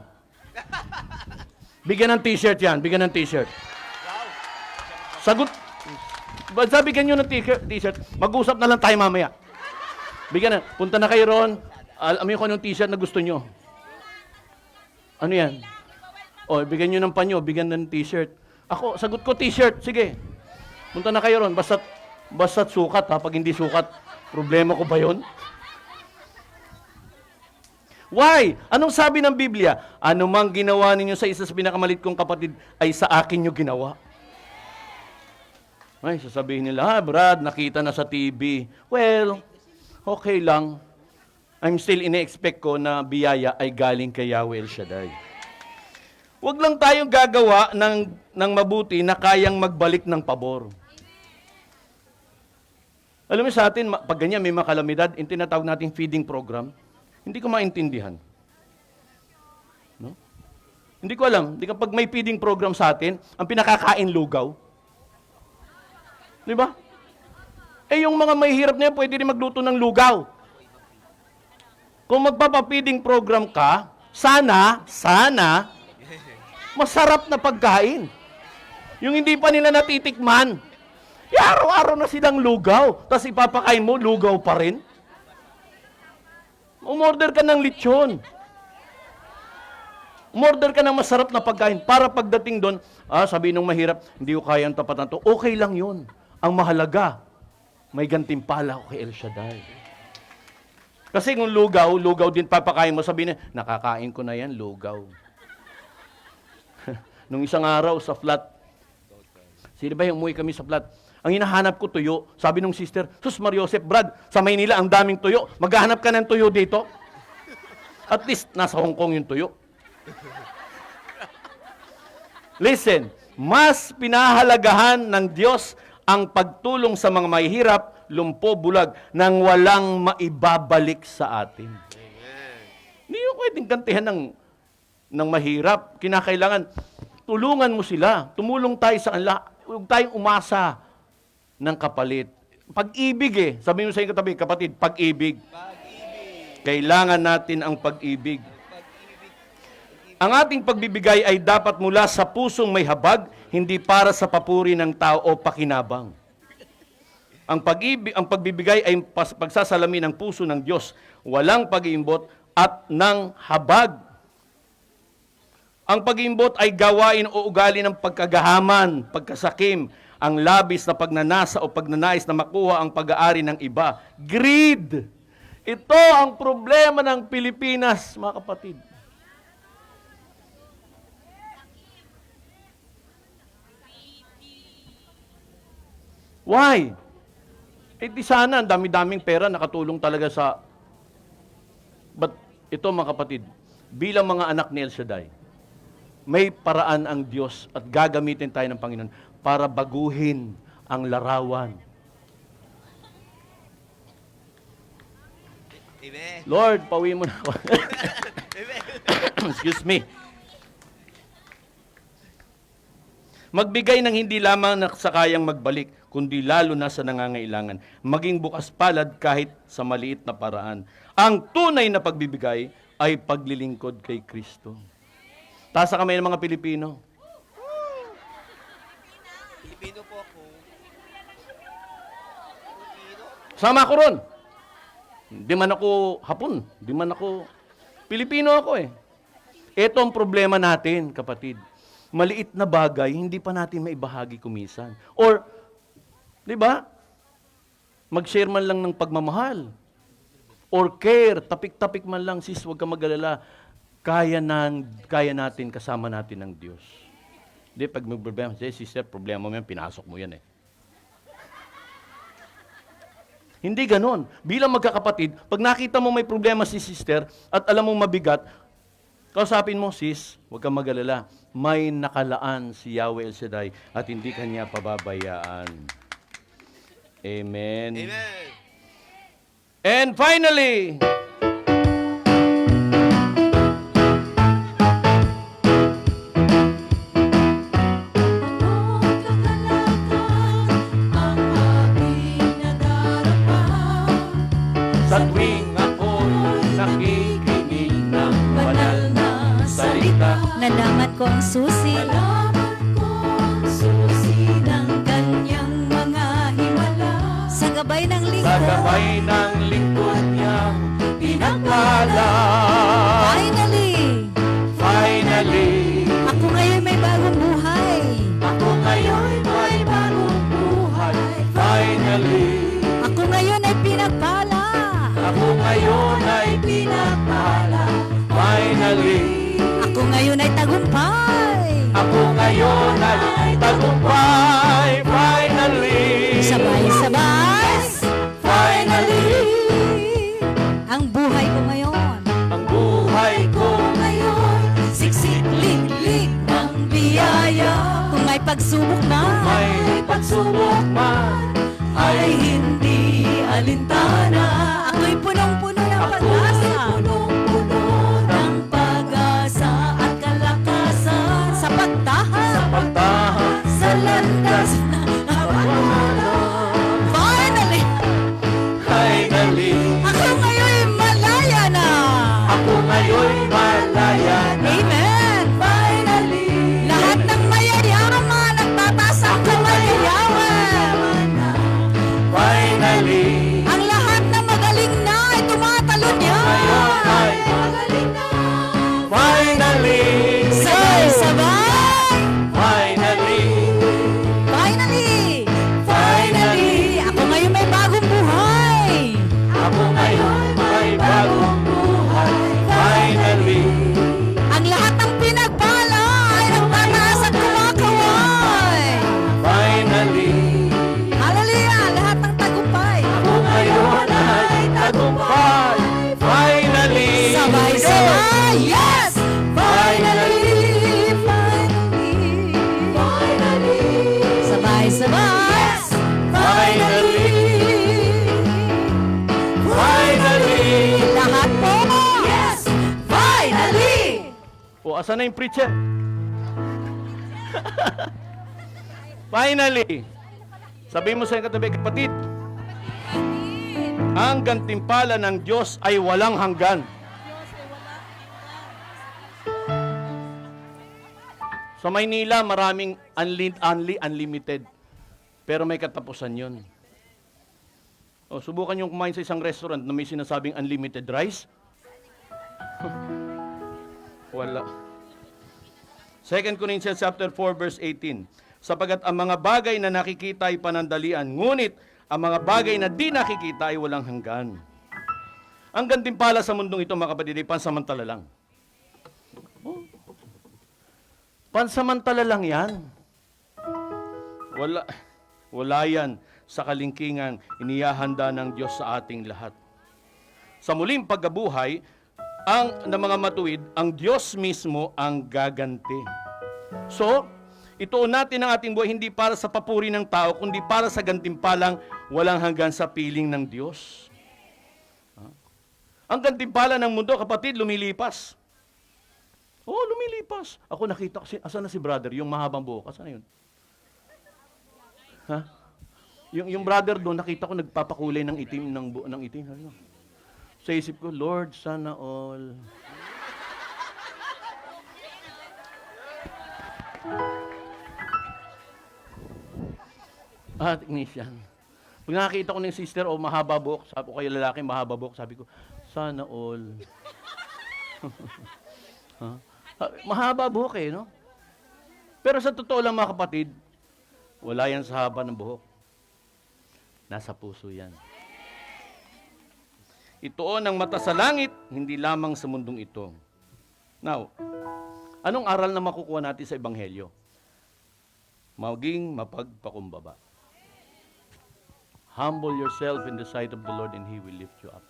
S3: Bigyan ng t-shirt yan. Bigyan ng t-shirt. Sagot. Basta bigyan nyo ng t-shirt. Mag-usap na lang tayo mamaya. Bigyan na. Punta na kayo ron. Alamin ko anong t-shirt na gusto nyo. Ano yan? Bigyan nyo ng panyo. Bigyan ng t-shirt. Ako, sagot ko t-shirt. Sige. Punta na kayo ron. Basta't sukat ha. Pag hindi sukat, problema ko ba yun? Why? Anong sabi ng Biblia? Ano mang ginawa ninyo sa isa sa pinakamalit kong kapatid ay sa akin nyo ginawa. Ay, sasabihin nila, Brad, nakita na sa TV. Well, okay lang. I'm still ine-expect ko na biyaya ay galing kay Yahweh El Shaddai. Huwag lang tayong gagawa ng mabuti na kayang magbalik ng pabor. Alam mo sa atin, pag ganyan may mga kalamidad, yung tinatawag nating feeding program, hindi ko maintindihan. No? Hindi ko alam. Kapag may feeding program sa atin, ang pinakakain lugaw. Di ba? Yung mga mahihirap na yan, pwede rin magluto ng lugaw. Kung magpapapiding program ka, sana, masarap na pagkain. Yung hindi pa nila natitikman, araw-araw na silang lugaw, tapos ipapakain mo, lugaw pa rin. Umorder ka ng lechon. Umorder ka ng masarap na pagkain para pagdating doon, sabi nung mahirap, hindi ko kaya ang tapat na to. Okay lang yun. Ang mahalaga, may gantimpala ko kay El Shaddai. Kasi kung lugaw din papakain mo, sabihin niya, nakakain ko na yan, lugaw. Nung isang araw sa flat, Sino ba yung umuwi kami sa plat? Ang hinahanap ko tuyo. Sabi nung sister, Sus Mariosep, Brad, sa Maynila ang daming tuyo. Maghahanap ka ng tuyo dito? At least, nasa Hong Kong yung tuyo. Listen, mas pinahalagahan ng Diyos ang pagtulong sa mga mahihirap, lumpo, bulag, nang walang maibabalik sa atin. Hindi yung pwedeng gantihan ng mahirap. Kinakailangan, tulungan mo sila. Tumulong tayo sa kanila. Huwag tayong umasa ng kapalit. Pag-ibig eh. Sabi mo sa inyo katabi, kapatid, pag-ibig. Kailangan natin ang pag-ibig. Ang ating pagbibigay ay dapat mula sa pusong may habag, hindi para sa papuri ng tao o pakinabang. Ang pagbibigay ay pagsasalamin ng puso ng Diyos, walang pag-iimbot at ng habag. Ang pag-iimbot ay gawain o ugali ng pagkagahaman, pagkasakim, ang labis na pagnanasa o pagnanais na makuha ang pag-aari ng iba. Greed! Ito ang problema ng Pilipinas, mga kapatid. Why? Di sana, ang dami-daming pera nakatulong talaga sa... But ito mga kapatid, bilang mga anak ni El Shaddai, may paraan ang Diyos at gagamitin tayo ng Panginoon para baguhin ang larawan.
S1: Amen.
S3: Lord, pauwi mo na ako.
S1: Amen.
S3: Excuse me. Magbigay ng hindi lamang sa kayang magbalik, kundi lalo na sa nangangailangan. Maging bukas palad kahit sa maliit na paraan. Ang tunay na pagbibigay ay paglilingkod kay Kristo. Taas sa kamay ng mga Pilipino.
S1: Pilipino po ako. Pilipino?
S3: Sama ko ron. Di man ako Hapon. Di man ako... Pilipino ako eh. Ito ang problema natin, kapatid. Maliit na bagay, hindi pa natin maibahagi kumisan. Or, di ba? Mag-share man lang ng pagmamahal. Or care, tapik-tapik man lang, sis, huwag ka mag-alala. Kaya natin, kasama natin ng Diyos. Hindi, pag may problema, sister, problema mo yan, pinasok mo yan eh. Hindi ganon. Bilang magkakapatid, pag nakita mo may problema si sister at alam mo mabigat, kausapin mo, sis, huwag kang mag-alala. May nakalaan si Yahweh El Shaddai at hindi kanya pababayaan. Amen.
S1: Amen.
S3: And finally, sa tuwing ako'y nakikinig ng banal na salita,
S2: Nalaman ko ang susi ng kanyang mga himala. Sa gabay ng
S3: sa
S2: lingkod,
S3: gabay ng lingkod niya, pinagpala.
S2: Finally, ako ngayon may bagong buhay.
S3: Ako ngayon may bagong buhay. Finally,
S2: Ako ngayon ay pinagpala.
S3: ako ngayon ay pinagpala. Finally,
S2: Ako ngayon ay tagumpay.
S3: ako ngayon ay tagumpay. Finally,
S2: Sabay-sabay.
S3: Finally,
S2: Ang buhay ko ngayon.
S3: ang buhay ko
S2: Ngayon, siksik-lik-lik ng biyaya. Kung may pagsubok na,
S3: may pagsubok man.
S2: ay hindi alintana. Ako'y punong-puno ng pag-asa. Punong-puno ng pag-asa at kalakasan sa pagtahan
S3: Pagtahan
S2: sa landas na kapanalan. Finally,
S3: finally,
S2: ako ngayon malaya na.
S3: ako ngayon malaya na.
S2: Amen. Finally, lahat ng mayayaman nagtataas ang kamayayaman.
S3: Finally,
S2: Ang lahat na magaling na ay tumatalon yan.
S3: ngayon ay
S2: Magaling na.
S3: finally,
S2: Sabay-sabay.
S3: finally,
S2: Finally, ako ngayon may bagong buhay.
S3: ako ngayon may bagong buhay. Finally,
S2: Ang lahat ng Sabay-sabay, yes! Finally, finally, finally. Sabay-sabay, yes! Finally, finally. Lahat po, yes! Finally!
S3: O, asan na yung preacher? Finally, sabihin mo sa iyong katabi, kapatid, ang gantimpala ng Diyos ay walang hanggan. Sa Maynila, maraming unlimited. Pero may katapusan yun. O, subukan yung kumain sa isang restaurant na may sinasabing unlimited rice. Wala. 2 Corinthians chapter 4 verse 18. Sapagat ang mga bagay na nakikita ay panandalian, ngunit ang mga bagay na di nakikita ay walang hanggan. Ang gantimpala sa mundong ito, mga kapatid, ay pansamantala lang. Oh. Pansamantala lang yan. Wala yan sa kalingkingan inihahanda ng Diyos sa ating lahat. Sa muling pagkabuhay, ng mga matuwid, ang Diyos mismo ang gaganti. So, ituon natin ang ating buhay hindi para sa papuri ng tao, kundi para sa gantimpalang walang hanggan sa piling ng Diyos. Ang gantimpala ng mundo, kapatid, lumilipas. Oo, lumilipas. Ako nakita ko, asan na si brother? Yung mahabang buhok, asan na yun? Ha? Yung brother doon, nakita ko nagpapakulay ng itim, ng itim. Sa isip ko, Lord, sana all. Technician. Pag nakakita ko ng sister o mahaba buhok, sabi ko kayo lalaki, mahaba buhok, sabi ko, sana all. Mahaba buhok eh, no? Pero sa totoo lang mga kapatid, wala yan sa haba ng buhok. Nasa puso yan. Itoon ang mata sa langit, hindi lamang sa mundong ito. Now, anong aral na makukuha natin sa Ebanghelyo? Maging mapagpakumbaba. Humble yourself in the sight of the Lord and He will lift you up.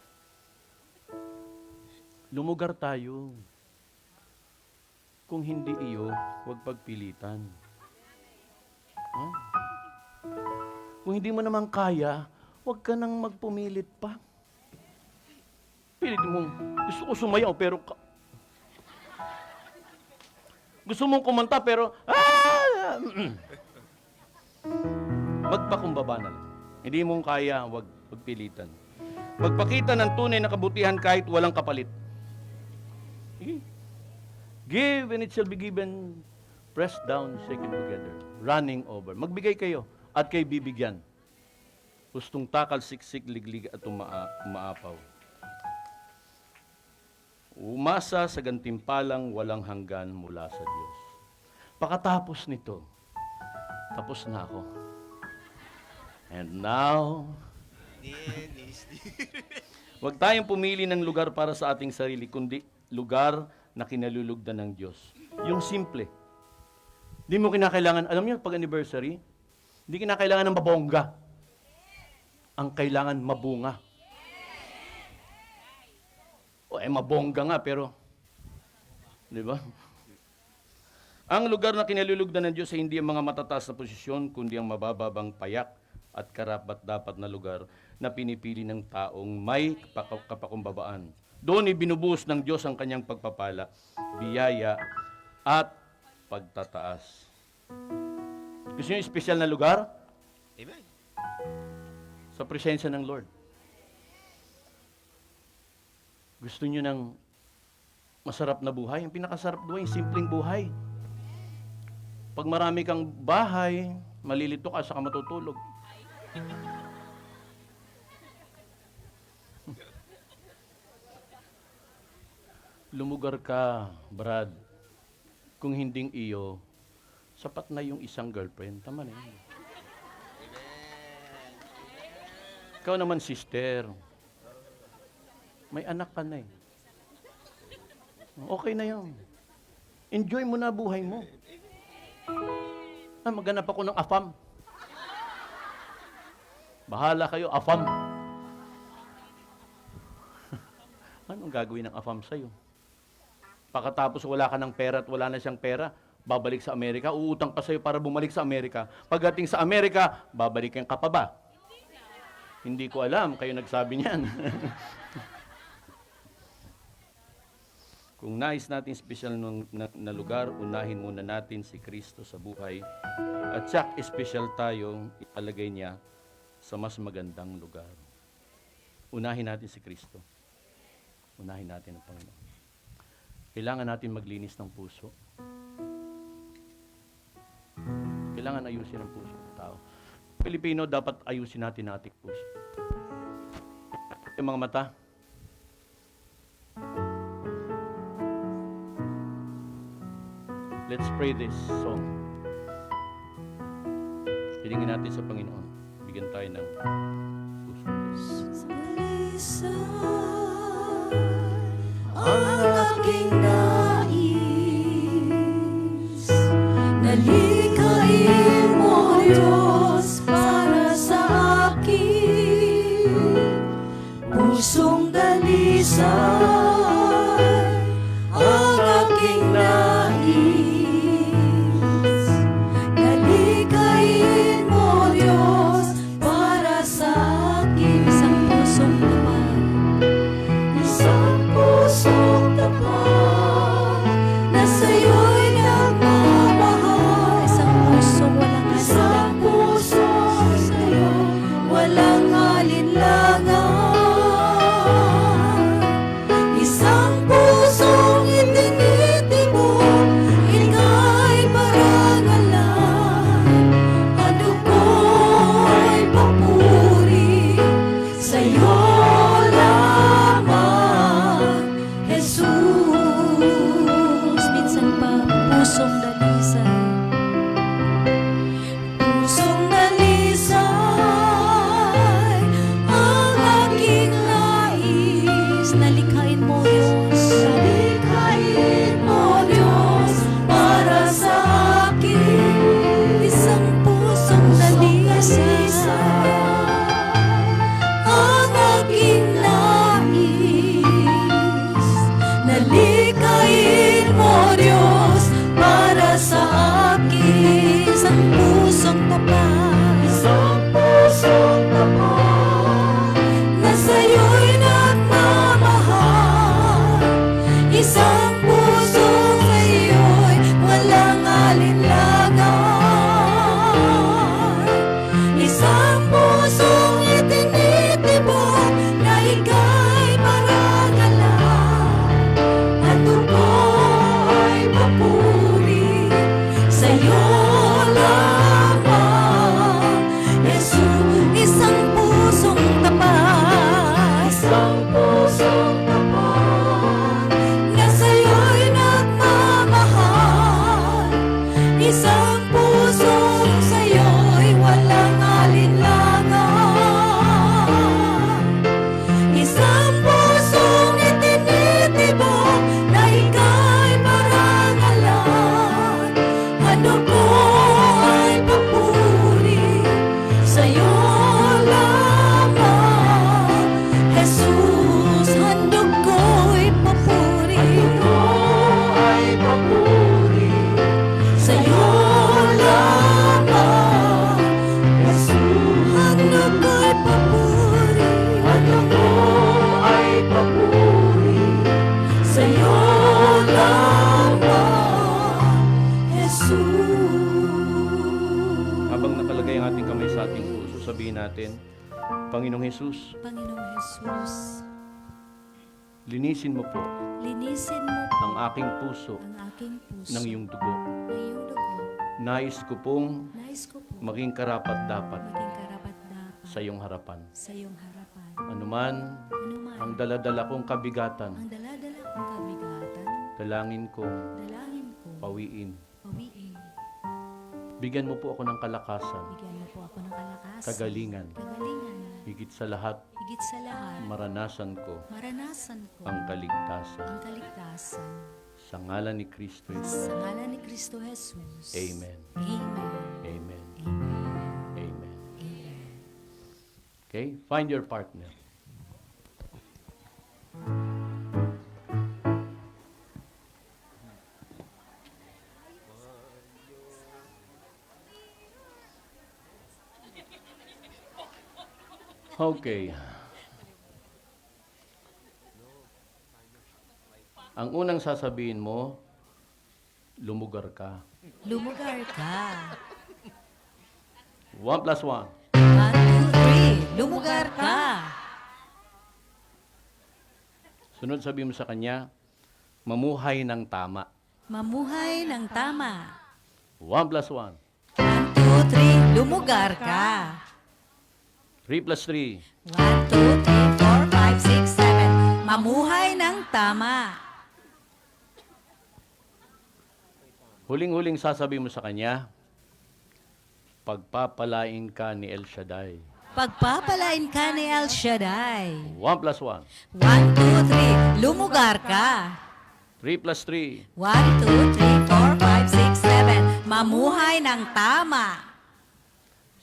S3: Lumugar tayo. Kung hindi iyo, huwag pagpilitan. Huh? Kung hindi mo naman kaya, huwag ka nang magpumilit pa. Pilit mong, gusto ko sumayaw pero gusto mong kumanta pero magpakumbaba na lang. Hindi mong kaya, huwag pagpilitan. Magpakita ng tunay na kabutihan kahit walang kapalit. Give and it shall be given, pressed down, shaken together, running over. Magbigay kayo at kayo bibigyan. Hustong takal, siksik, liglig at umaapaw. Umasa sa gantimpalang walang hanggan mula sa Diyos. Pakatapos nito, tapos na ako. And now, huwag tayong pumili ng lugar para sa ating sarili, kundi lugar na kinalulugdan ng Diyos. Yung simple. Hindi mo kinakailangan, alam niyo, pag anniversary, hindi kinakailangan ng mabongga. Ang kailangan mabunga. Mabongga nga, pero, di ba? Ang lugar na kinalulugdan ng Diyos ay hindi ang mga matataas na posisyon, kundi ang mabababang payak at karapat-dapat na lugar na pinipili ng taong may kapakumbabaan. Doon ibinubuhos ng Diyos ang kanyang pagpapala, biyaya, at pagtataas. Gusto niyo yung espesyal na lugar?
S1: Amen.
S3: Sa presensya ng Lord. Gusto niyo ng masarap na buhay? Ang pinakasarap buhay, yung simpleng buhay. Pag marami kang bahay, malilito ka, saka matutulog. Lumugar ka, Brad. Kung hinding iyo, sapat na yung isang girlfriend. Tama na yun. Ikaw naman, sister. May anak ka na eh. Okay na yun. Enjoy mo na buhay mo. Maghanap ako ng afam. Bahala kayo, afam. Anong gagawin ng afam sa'yo? Pagkatapos wala ka ng pera at wala na siyang pera, babalik sa Amerika, uutang pa sa'yo para bumalik sa Amerika. Pagdating sa Amerika, babalikan ka pa ba? Hindi ko alam, kayo nagsabi niyan. Kung nais natin special na lugar, unahin muna natin si Kristo sa buhay. At siya, special tayo, italagay niya sa mas magandang lugar. Unahin natin si Kristo. Unahin natin ang Panginoon. Kailangan natin maglinis ng puso. Kailangan ayusin ang puso ng tao. Pilipino, dapat ayusin natin ang ating puso. Yung mga mata. Let's pray this song. Hilingin natin sa Panginoon. Bigyan tayo ng puso.
S2: Ang aking nais, nalikain mo, Diyos, para sa akin. Pusong dalisay, ang aking nais, nalikain mo, Diyos, para sa akin. Isang pusong naman, isang pusong tapat, na sa'yo'y nagmamahal. Isang pusong walang isang pusong sa'yo, walang alinlangan. Isang pusong itinitibok, ika'y parangalan. Ano ko'y papuri sa'yo lamang, Jesus. Minsan pa, pusong dalisay, pusong dalisay, ang aking nais, nalikhain mo, Diyos, nalikhain mo, Diyos, para sa akin. Isang pusong dalisay, ang aking nais, nalikain mo, Diyos, para sa akin. Isang pusong tapat, isang pusong tapat, na sa'yo'y nagmamahal. Isang pusong sa'yo'y walang alinlangan. Isang pusong itinitibok, na ika'y parangalan. At ako'y papuri sa'yo lamang, Jesus. Isang pusong tapat, isang pusong tapat, na sa'yo'y nagmamahal. Isang pusong sa'yo'y walang alinlangan. Isang pusong itinitibok, na ika'y parangalan. Ano ko ay papuri sa'yo lamang, Jesus. Handog ko'y papuri, sa'yo lamang, Jesus. Handog ko'y papuri, sa'yo lamang, Jesus.
S3: Habang nakalagay ang ating kamay sa ating puso, sabihin natin, Panginoong Jesus,
S2: Panginoong Jesus,
S3: linisin mo po
S2: linisin mo po
S3: ang aking puso
S2: ang aking puso
S3: ng iyong dugo.
S2: na iyong dugo.
S3: Nais ko pong
S2: Nais ko po
S3: maging karapat-dapat
S2: maging karapat-dapat
S3: sa iyong harapan.
S2: sa iyong harapan.
S3: Anuman
S2: Anuman
S3: ang daladala kong kabigatan,
S2: ang daladala kong kabigatan,
S3: dalangin kong
S2: dalangin ko,
S3: pawiin.
S2: pawiin.
S3: Bigyan mo po ako ng kalakasan,
S2: Bigyan mo po ako ng kalakasan,
S3: kagalingan,
S2: kagalingan,
S3: higit sa lahat,
S2: higit sa lahat,
S3: maranasan ko
S2: maranasan ko
S3: ang kaligtasan.
S2: ang kaligtasan.
S3: Sa ngalan ni Kristo
S2: Sa
S3: Jesus.
S2: ngalan ni Kristo Jesus.
S3: Amen.
S2: Amen.
S3: Amen.
S2: Amen.
S3: Amen.
S2: Amen.
S3: Okay? Find your partner. Okay. Ang unang sasabihin mo, lumugar ka.
S2: Lumugar ka.
S3: 1 plus 1.
S2: 1, 2, 3. Lumugar ka.
S3: Sunod sabihin mo sa kanya, mamuhay ng tama.
S2: Mamuhay ng tama.
S3: 1 plus 1.
S2: 1, 2, 3. Lumugar ka.
S3: 3 plus 3.
S2: 1, 2, 3, 4, 5, 6, 7. Mamuhay ng tama.
S3: Huling-huling sasabihin mo sa kanya, pagpapalain ka ni El Shaddai.
S2: Pagpapalain ka ni El Shaddai.
S3: 1 plus 1.
S2: 1, 2, 3. Lumugar ka.
S3: 3 plus 3.
S2: 1, 2, 3, 4, 5, 6, 7. Mamuhay ng tama.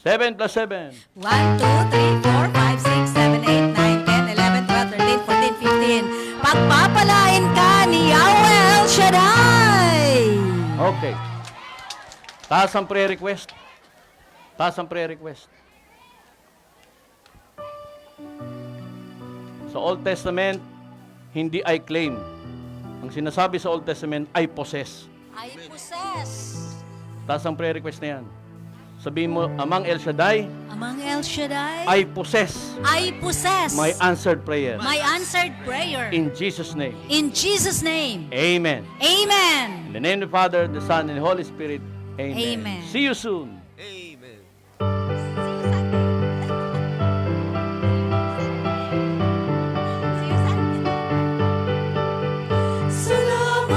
S3: 7 plus 7.
S2: 1, 2, 3, 4, 5, 6, 7, 8, 9, 10, 11, 12, 13, 14, 15. Pagpapalain ka ni Yahweh El Shaddai.
S3: Okay. Taas ang prayer request. Taas ang prayer request. Sa Old Testament, hindi I claim. Ang sinasabi sa Old Testament, I possess.
S2: I possess.
S3: Taas ang prayer request na yan. Sabihin mo, amang El Shaddai,
S2: Among El Shaddai,
S3: I possess
S2: I possess
S3: my answered prayer.
S2: my answered prayer.
S3: In Jesus' name.
S2: In Jesus' name.
S3: Amen.
S2: Amen.
S3: In the name of the Father, the Son, and the Holy Spirit. Amen.
S2: Amen.
S3: See you soon.
S1: Amen.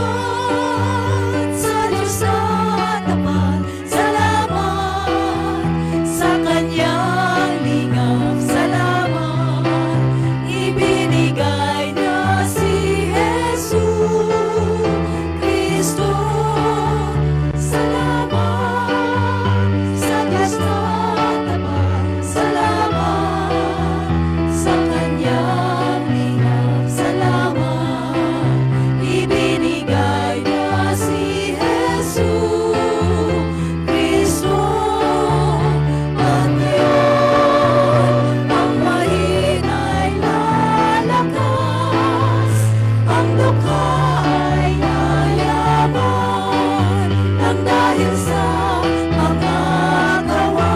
S2: Salamat sa Diyos sa tapat. Salamat sa Kanyang lingap. Salamat, ibinigay na si Jesus Cristo. Salamat sa Diyos sa tapat. Salamat sa Kanyang lingap. Salamat, ibinigay na si Jesus Cristo. At ngayon, ang mahina'y lalakas, ang luka ay yayaman, nang dahil sa mga gawa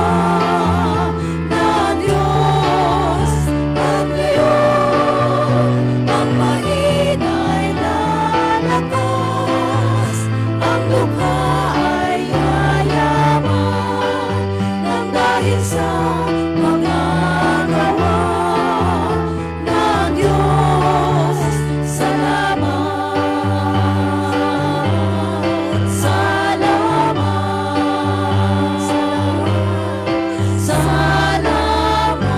S2: ng Diyos. At ngayon, ang mahina'y lalakas, ang luka ay yayaman, nang dahil sa mga gawa ng Diyos. Salamat, salamat, salamat.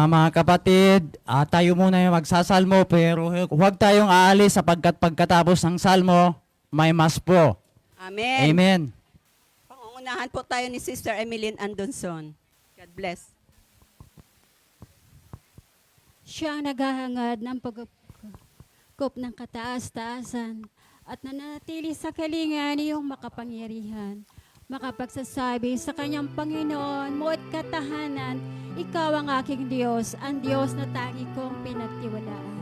S4: Mga kapatid, tayo muna yung magsasalmo pero huwag tayong aalis sapagkat pagkatapos ng salmo, may mas po.
S5: Amen.
S4: Amen.
S5: Pangungunahan po tayo ni Sister Emeline Andonson. God bless.
S6: Siya ang naghahangad ng pagkup ng kataas-taasan at nananatili sa kalinga niyong makapangyarihan. Makapagsasabi sa kanyang Panginoon mo at katahanan, ikaw ang aking Diyos, ang Diyos na tangi kong pinagtiwalaan.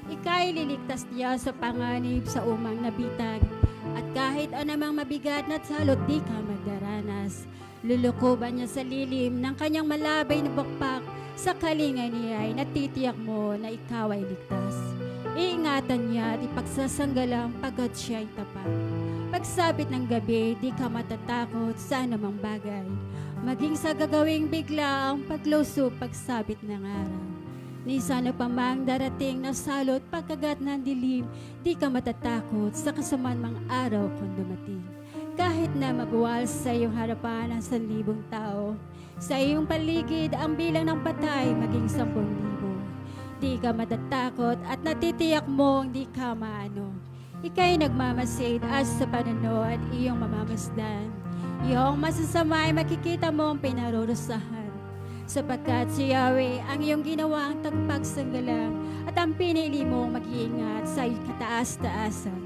S6: Ika'y liligtas niya sa panganib sa umang nabitag, at kahit anumang mabigat na salot di ka magdaranas. Lulukuban niya sa lilim ng kanyang malabay na bakpak, sa kalinga niya ay natitiyak mo na ikaw ay ligtas. Iingatan niya at ipagsasanggalang pagkat siya ay tapat. Pagsapit ng gabi, di ka matatakot sa anumang bagay. Maging sa gagawing bigla ang pagluso pagsabit ng araw. Ni sana pa mang darating na salot pagkagat ng dilim, di ka matatakot sa kasamaan mang araw kung dumating. Kahit na mabuwal sa iyong harapan ang 1,000 tao, sa iyong paligid ang bilang ng patay maging 10,000. Di ka matatakot at natitiyak mong di ka maano. Ika'y nagmamasid as sa panonood iyong mamamasdan. Iyong masasama ay makikita mong pinarurusahan. Sapagkat si Yahweh ang iyong ginawang tagpagsanggalang at ang pinili mong mag-iingat sa kataas-taasan.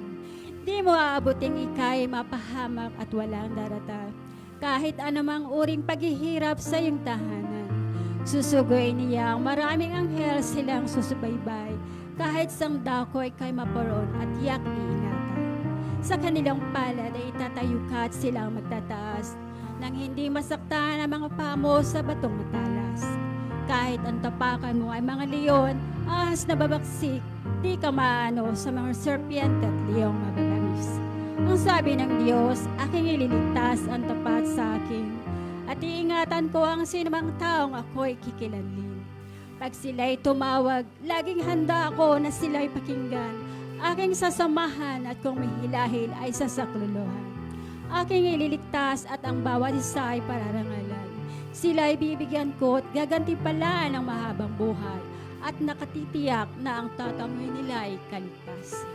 S6: Di mo aabuting ika'y mapahamak at walang darata. kahit anumang uring paghihirap sa iyong tahanan. Susugoy niya ang maraming anghel silang susubaybay, kahit sang dako'y kay maparoon at yak iingatan. Sa kanilang palad ay itatayo ka at silang magtataas, nang hindi masaktan ang mga pamo sa batong matalas. Kahit ang tapakan mo ay mga leon, ahas na babaksik, di ka maano sa mga serpiente at leong mababangis. Ang sabi ng Diyos, aking ililigtas ang tapat sa akin, at iingatan ko ang sinumang taong ako'y kikilanlin. Pag sila'y tumawag, laging handa ako na sila'y pakinggan, aking sasamahan at kung may hilahil ay sasakluluhan. Aking ililigtas at ang bawat isa ay pararangalan. Sila'y bibigyan ko at gagantipalaan ng mahabang buhay at nakatitiyak na ang tatangoy nila ay kaligtas.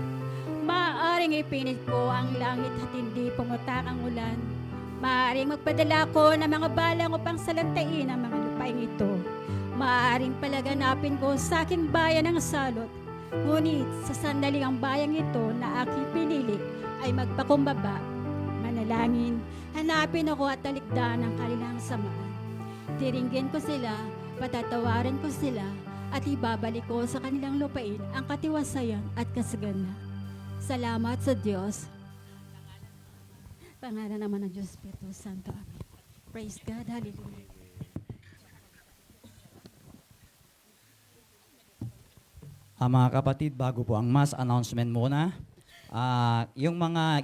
S6: Maaaring ipinit ko ang langit at hindi pumutak ang ulan. Maaaring magpadala ko ng mga balang upang salantain ang mga lupain ito. Maaaring palaganapin ko sa aking bayan ang salot. Ngunit sa sandaling ang bayang ito na aking pinili ay magpakumbaba. Manalangin, hanapin ako at talikdan ang kanilang samaan. Tiringgin ko sila, patatawarin ko sila, at ibabalik ko sa kanilang lupain ang katiwasayan at kasagana. Salamat sa Diyos. Pangalan naman ng Diyos, Espiritu Santo. Amen. Praise God. Hallelujah.
S4: Mga kapatid, bago po ang mass announcement muna, yung mga